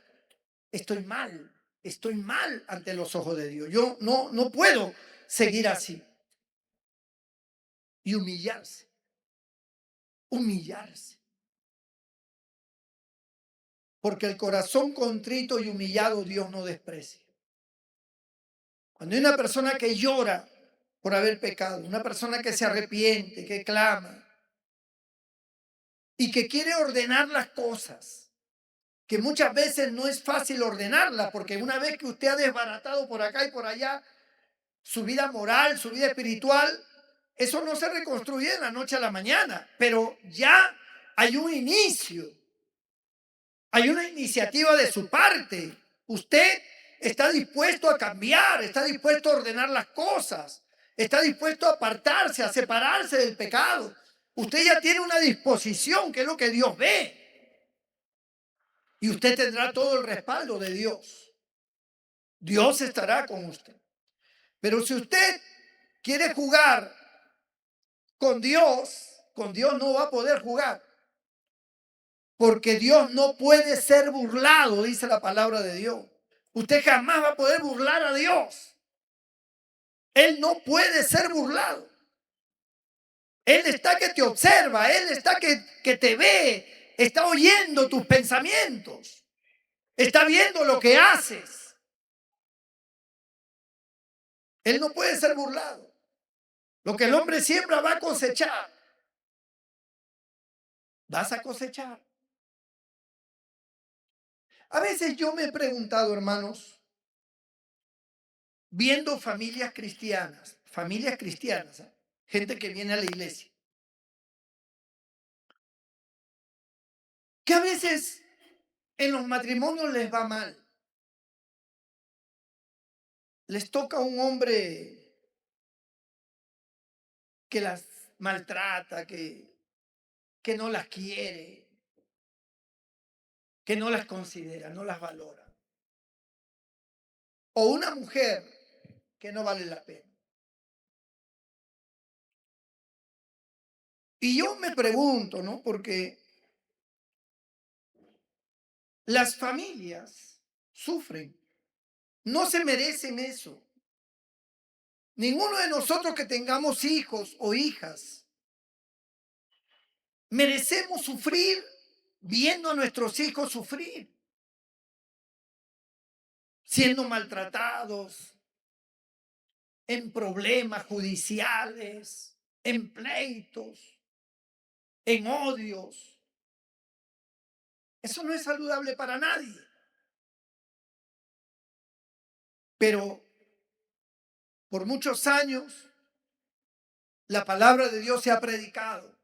Estoy mal ante los ojos de Dios. Yo no puedo seguir así. Y humillarse. Porque el corazón contrito y humillado Dios no desprecia. Cuando hay una persona que llora por haber pecado, una persona que se arrepiente, que clama y que quiere ordenar las cosas, que muchas veces no es fácil ordenarlas, porque una vez que usted ha desbaratado por acá y por allá su vida moral, su vida espiritual, eso no se reconstruye de la noche a la mañana, pero ya hay un inicio, hay una iniciativa de su parte. Usted está dispuesto a cambiar, está dispuesto a ordenar las cosas, está dispuesto a apartarse, a separarse del pecado. Usted ya tiene una disposición, que es lo que Dios ve. Y usted tendrá todo el respaldo de Dios. Dios estará con usted. Pero si usted quiere jugar con Dios no va a poder jugar. Porque Dios no puede ser burlado, dice la palabra de Dios. Usted jamás va a poder burlar a Dios. Él no puede ser burlado. Él está que te observa, Él está que te ve, está oyendo tus pensamientos, está viendo lo que haces. Él no puede ser burlado. Lo que el hombre siembra va a cosechar. Vas a cosechar. A veces yo me he preguntado, hermanos, viendo familias cristianas, ¿eh? Gente que viene a la iglesia, que a veces en los matrimonios les va mal. Les toca un hombre que las maltrata, que no las quiere, que no las considera, no las valora. O una mujer que no vale la pena. Y yo me pregunto, ¿no? Porque las familias sufren, no se merecen eso. Ninguno de nosotros que tengamos hijos o hijas merecemos sufrir viendo a nuestros hijos sufrir, siendo maltratados, en problemas judiciales, en pleitos, en odios. Eso no es saludable para nadie. Pero por muchos años la palabra de Dios se ha predicado,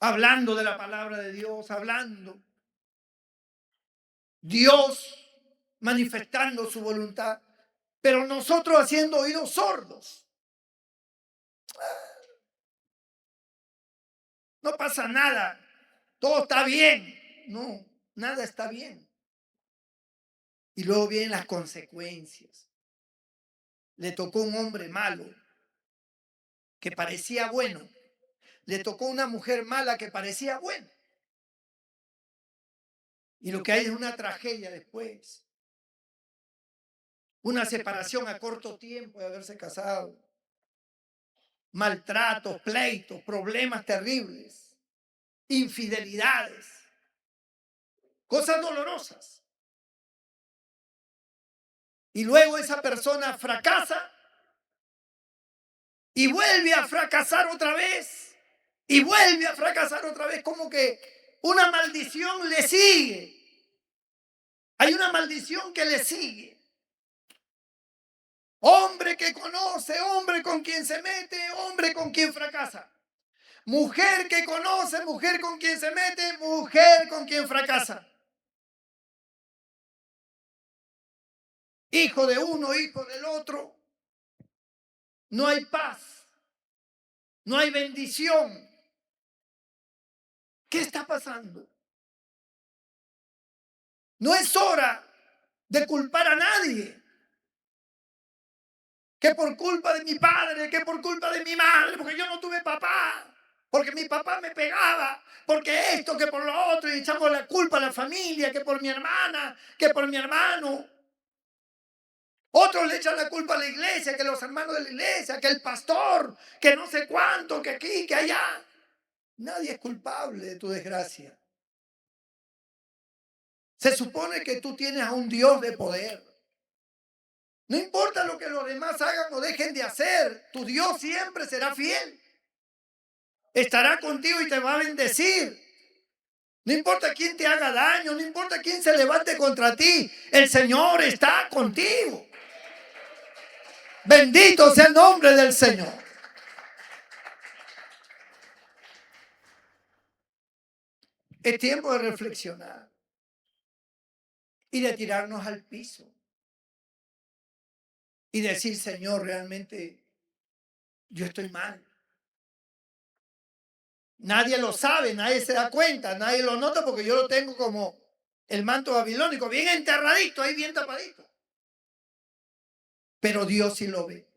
hablando de la palabra de Dios, Dios manifestando su voluntad, pero nosotros haciendo oídos sordos. no pasa nada, todo está bien. No, nada está bien. Y luego vienen las consecuencias. Le tocó un hombre malo que parecía bueno. Le tocó una mujer mala que parecía buena. Y lo que hay es una tragedia después. Una separación a corto tiempo de haberse casado. Maltratos, pleitos, problemas terribles. Infidelidades. Cosas dolorosas. Y luego esa persona fracasa y vuelve a fracasar otra vez. Y vuelve a fracasar otra vez. Como que una maldición le sigue. Hay una maldición que le sigue. Hombre que conoce, hombre con quien se mete, hombre con quien fracasa. Mujer que conoce, mujer con quien se mete, mujer con quien fracasa. Hijo de uno, hijo del otro. No hay paz. No hay bendición. ¿Qué está pasando? No es hora de culpar a nadie. Que por culpa de mi padre, que por culpa de mi madre, porque yo no tuve papá, porque mi papá me pegaba, porque esto, que por lo otro, y echamos la culpa a la familia, que por mi hermana, que por mi hermano. Otros le echan la culpa a la iglesia, que los hermanos de la iglesia, que el pastor, que no sé cuánto, que aquí, que allá. Nadie es culpable de tu desgracia. Se supone que tú tienes a un Dios de poder. No importa lo que los demás hagan o dejen de hacer, tu Dios siempre será fiel. Estará contigo y te va a bendecir. No importa quién te haga daño, no importa quién se levante contra ti, el Señor está contigo. Bendito sea el nombre del Señor. Es tiempo de reflexionar y de tirarnos al piso y decir, Señor, realmente yo estoy mal. Nadie lo sabe, nadie se da cuenta, nadie lo nota porque yo lo tengo como el manto babilónico, bien enterradito, ahí bien tapadito. Pero Dios sí lo ve.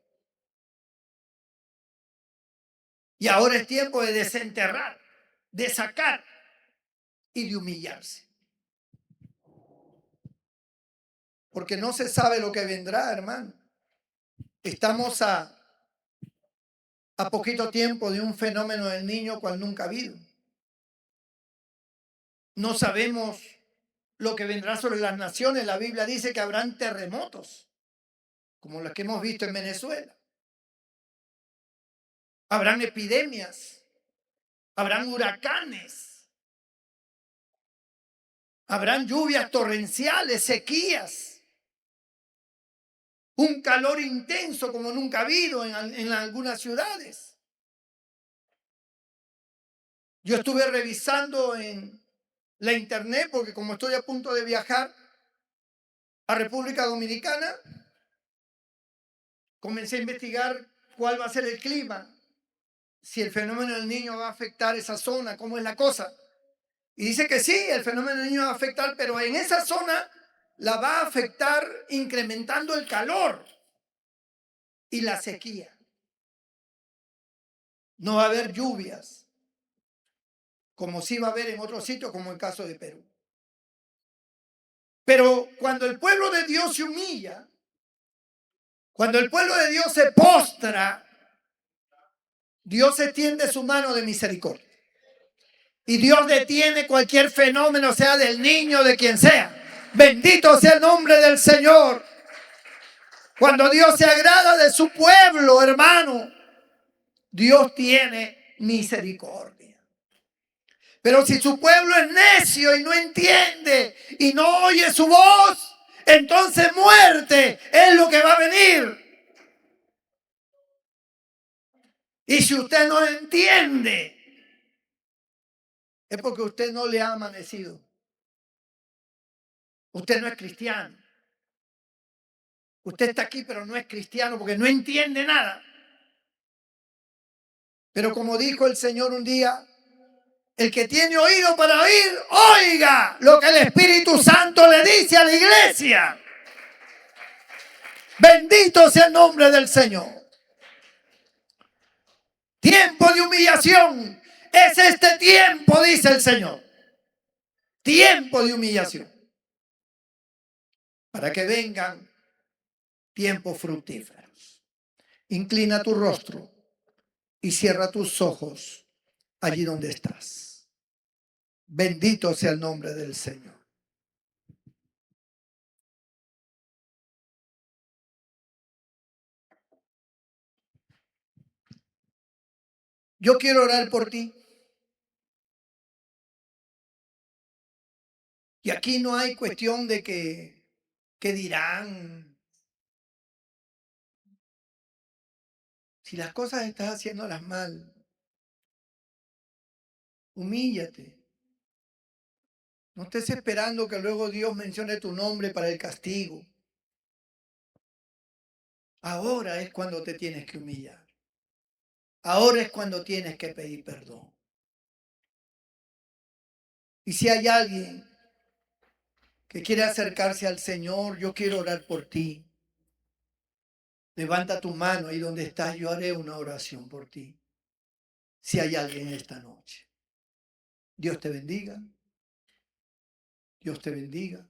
Y ahora es tiempo de desenterrar, de sacar y de humillarse. Porque no se sabe lo que vendrá, hermano. Estamos a poquito tiempo de un fenómeno del niño cual nunca ha habido. No sabemos lo que vendrá sobre las naciones. La Biblia dice que habrán terremotos, como los que hemos visto en Venezuela. Habrán epidemias, habrán huracanes, habrán lluvias torrenciales, sequías, un calor intenso como nunca ha habido en algunas ciudades. Yo estuve revisando en la internet porque como estoy a punto de viajar a República Dominicana, comencé a investigar cuál va a ser el clima, si el fenómeno del niño va a afectar esa zona, cómo es la cosa. Y dice que sí, el fenómeno del niño va a afectar, pero en esa zona la va a afectar incrementando el calor y la sequía. No va a haber lluvias, como sí va a haber en otros sitios, como el caso de Perú. Pero cuando el pueblo de Dios se humilla, cuando el pueblo de Dios se postra, Dios extiende su mano de misericordia. Y Dios detiene cualquier fenómeno, sea del niño, de quien sea. Bendito sea el nombre del Señor. Cuando Dios se agrada de su pueblo, hermano, Dios tiene misericordia. Pero si su pueblo es necio y no entiende y no oye su voz, entonces muerte es lo que va a venir. Y si usted no entiende, es porque usted no le ha amanecido. Usted no es cristiano. Usted está aquí, pero no es cristiano porque no entiende nada. Pero como dijo el Señor un día, El que tiene oído para oír, oiga lo que el Espíritu Santo le dice a la iglesia. Bendito sea el nombre del Señor. Tiempo de humillación. Es este tiempo, dice el Señor. Tiempo de humillación. Para que vengan tiempos fructíferos. Inclina tu rostro y cierra tus ojos allí donde estás. Bendito sea el nombre del Señor. Yo quiero orar por ti. Y aquí no hay cuestión de que dirán. Si las cosas estás haciéndolas mal, humíllate. No estés esperando que luego Dios mencione tu nombre para el castigo. Ahora es cuando te tienes que humillar. Ahora es cuando tienes que pedir perdón. Y si hay alguien que quiere acercarse al Señor, yo quiero orar por ti. Levanta tu mano ahí donde estás, yo haré una oración por ti. Si hay alguien esta noche. Dios te bendiga. Dios te bendiga.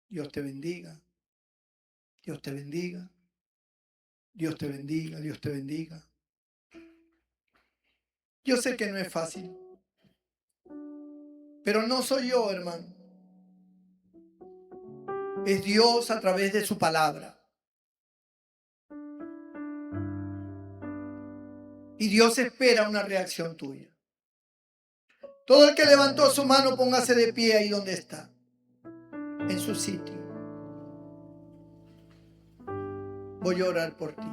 Dios te bendiga. Dios te bendiga. Dios te bendiga. Dios te bendiga. Yo sé que no es fácil. Pero no soy yo, hermano. Es Dios a través de su palabra. Y Dios espera una reacción tuya. Todo el que levantó su mano, póngase de pie ahí donde está. En su sitio. Voy a orar por ti.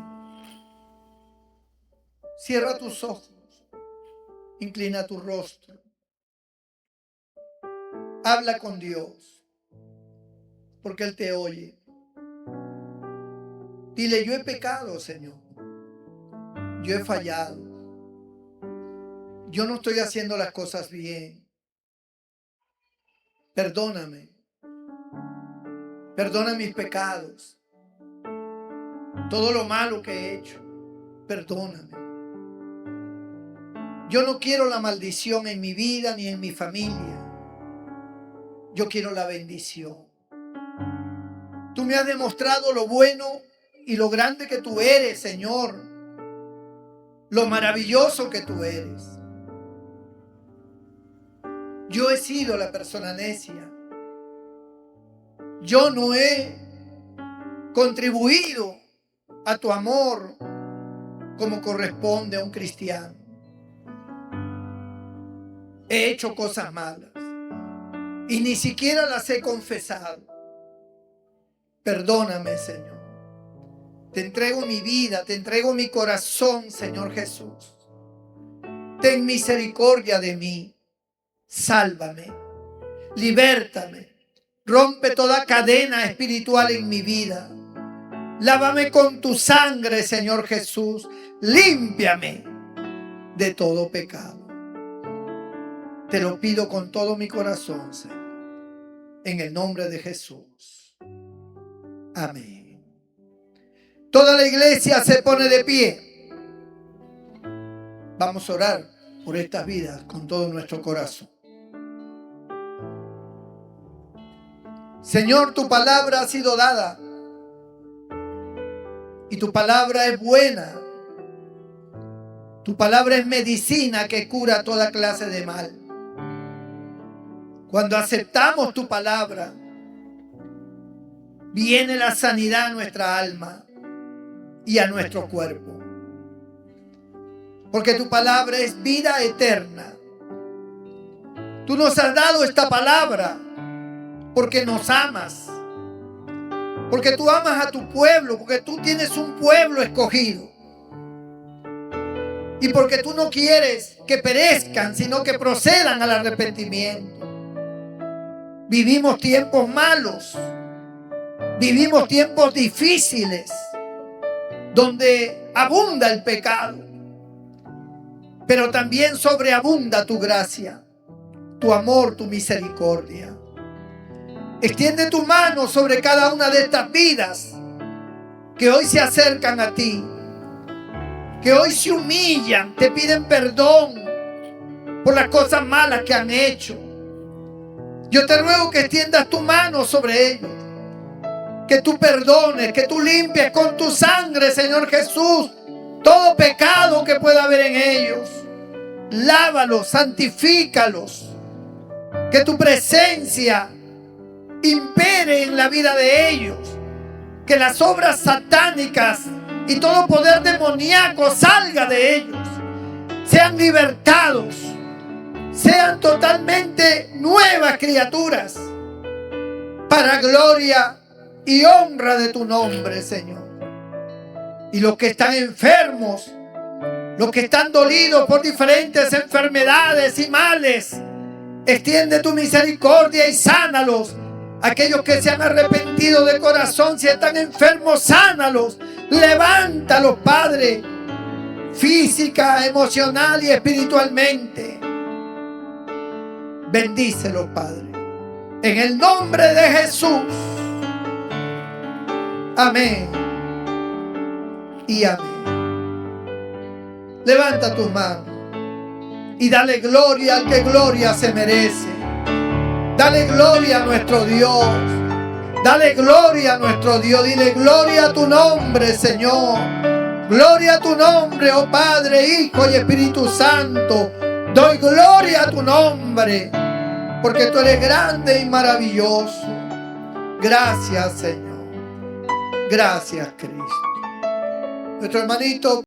Cierra tus ojos. Inclina tu rostro. Habla con Dios. Porque Él te oye. Dile, yo he pecado, Señor. Yo he fallado. Yo no estoy haciendo las cosas bien. Perdóname. Perdona mis pecados. Todo lo malo que he hecho. Perdóname. Yo no quiero la maldición en mi vida ni en mi familia. Yo quiero la bendición. Tú me has demostrado lo bueno y lo grande que tú eres, Señor. Lo maravilloso que tú eres. Yo he sido la persona necia. Yo no he contribuido a tu amor como corresponde a un cristiano. He hecho cosas malas y ni siquiera las he confesado. Perdóname, Señor. Te entrego mi vida, te entrego mi corazón, Señor Jesús. Ten misericordia de mí. Sálvame, libértame, rompe toda cadena espiritual en mi vida. Lávame con tu sangre, Señor Jesús. Límpiame de todo pecado. Te lo pido con todo mi corazón, Señor. En el nombre de Jesús. Amén. Toda la iglesia se pone de pie. Vamos a orar por estas vidas con todo nuestro corazón. Señor, tu palabra ha sido dada. Y tu palabra es buena. Tu palabra es medicina que cura toda clase de mal. Cuando aceptamos tu palabra, viene la sanidad a nuestra alma y a nuestro cuerpo. Porque tu palabra es vida eterna. Tú nos has dado esta palabra porque nos amas. Porque tú amas a tu pueblo, porque tú tienes un pueblo escogido. Y porque tú no quieres que perezcan, sino que procedan al arrepentimiento. Vivimos tiempos malos. Vivimos tiempos difíciles, donde abunda el pecado. pero también sobreabunda tu gracia, tu amor, tu misericordia. Extiende tu mano sobre cada una de estas vidas que hoy se acercan a ti, que hoy se humillan, te piden perdón por las cosas malas que han hecho. Yo te ruego que extiendas tu mano sobre ellos, que tú perdones, que tú limpies con tu sangre, Señor Jesús, todo pecado que pueda haber en ellos. Lávalos, santifícalos, que tu presencia impere en la vida de ellos, que las obras satánicas y todo poder demoníaco salga de ellos, sean libertados, sean totalmente nuevas criaturas, para gloria y honra de tu nombre, Señor. Y los que están enfermos, los que están dolidos por diferentes enfermedades y males, extiende tu misericordia y sánalos. Aquellos que se han arrepentido de corazón, si están enfermos, sánalos. Levántalos, Padre, física, emocional y espiritualmente. Bendícelos, Padre, en el nombre de Jesús. Amén y amén. Levanta tus manos y dale gloria al que gloria se merece. Dale gloria a nuestro Dios. Dale gloria a nuestro Dios. Dile gloria a tu nombre, Señor. Gloria a tu nombre, oh Padre, Hijo y Espíritu Santo. Doy gloria a tu nombre, porque tú eres grande y maravilloso. Gracias, Señor. Gracias, Cristo. Nuestro hermanito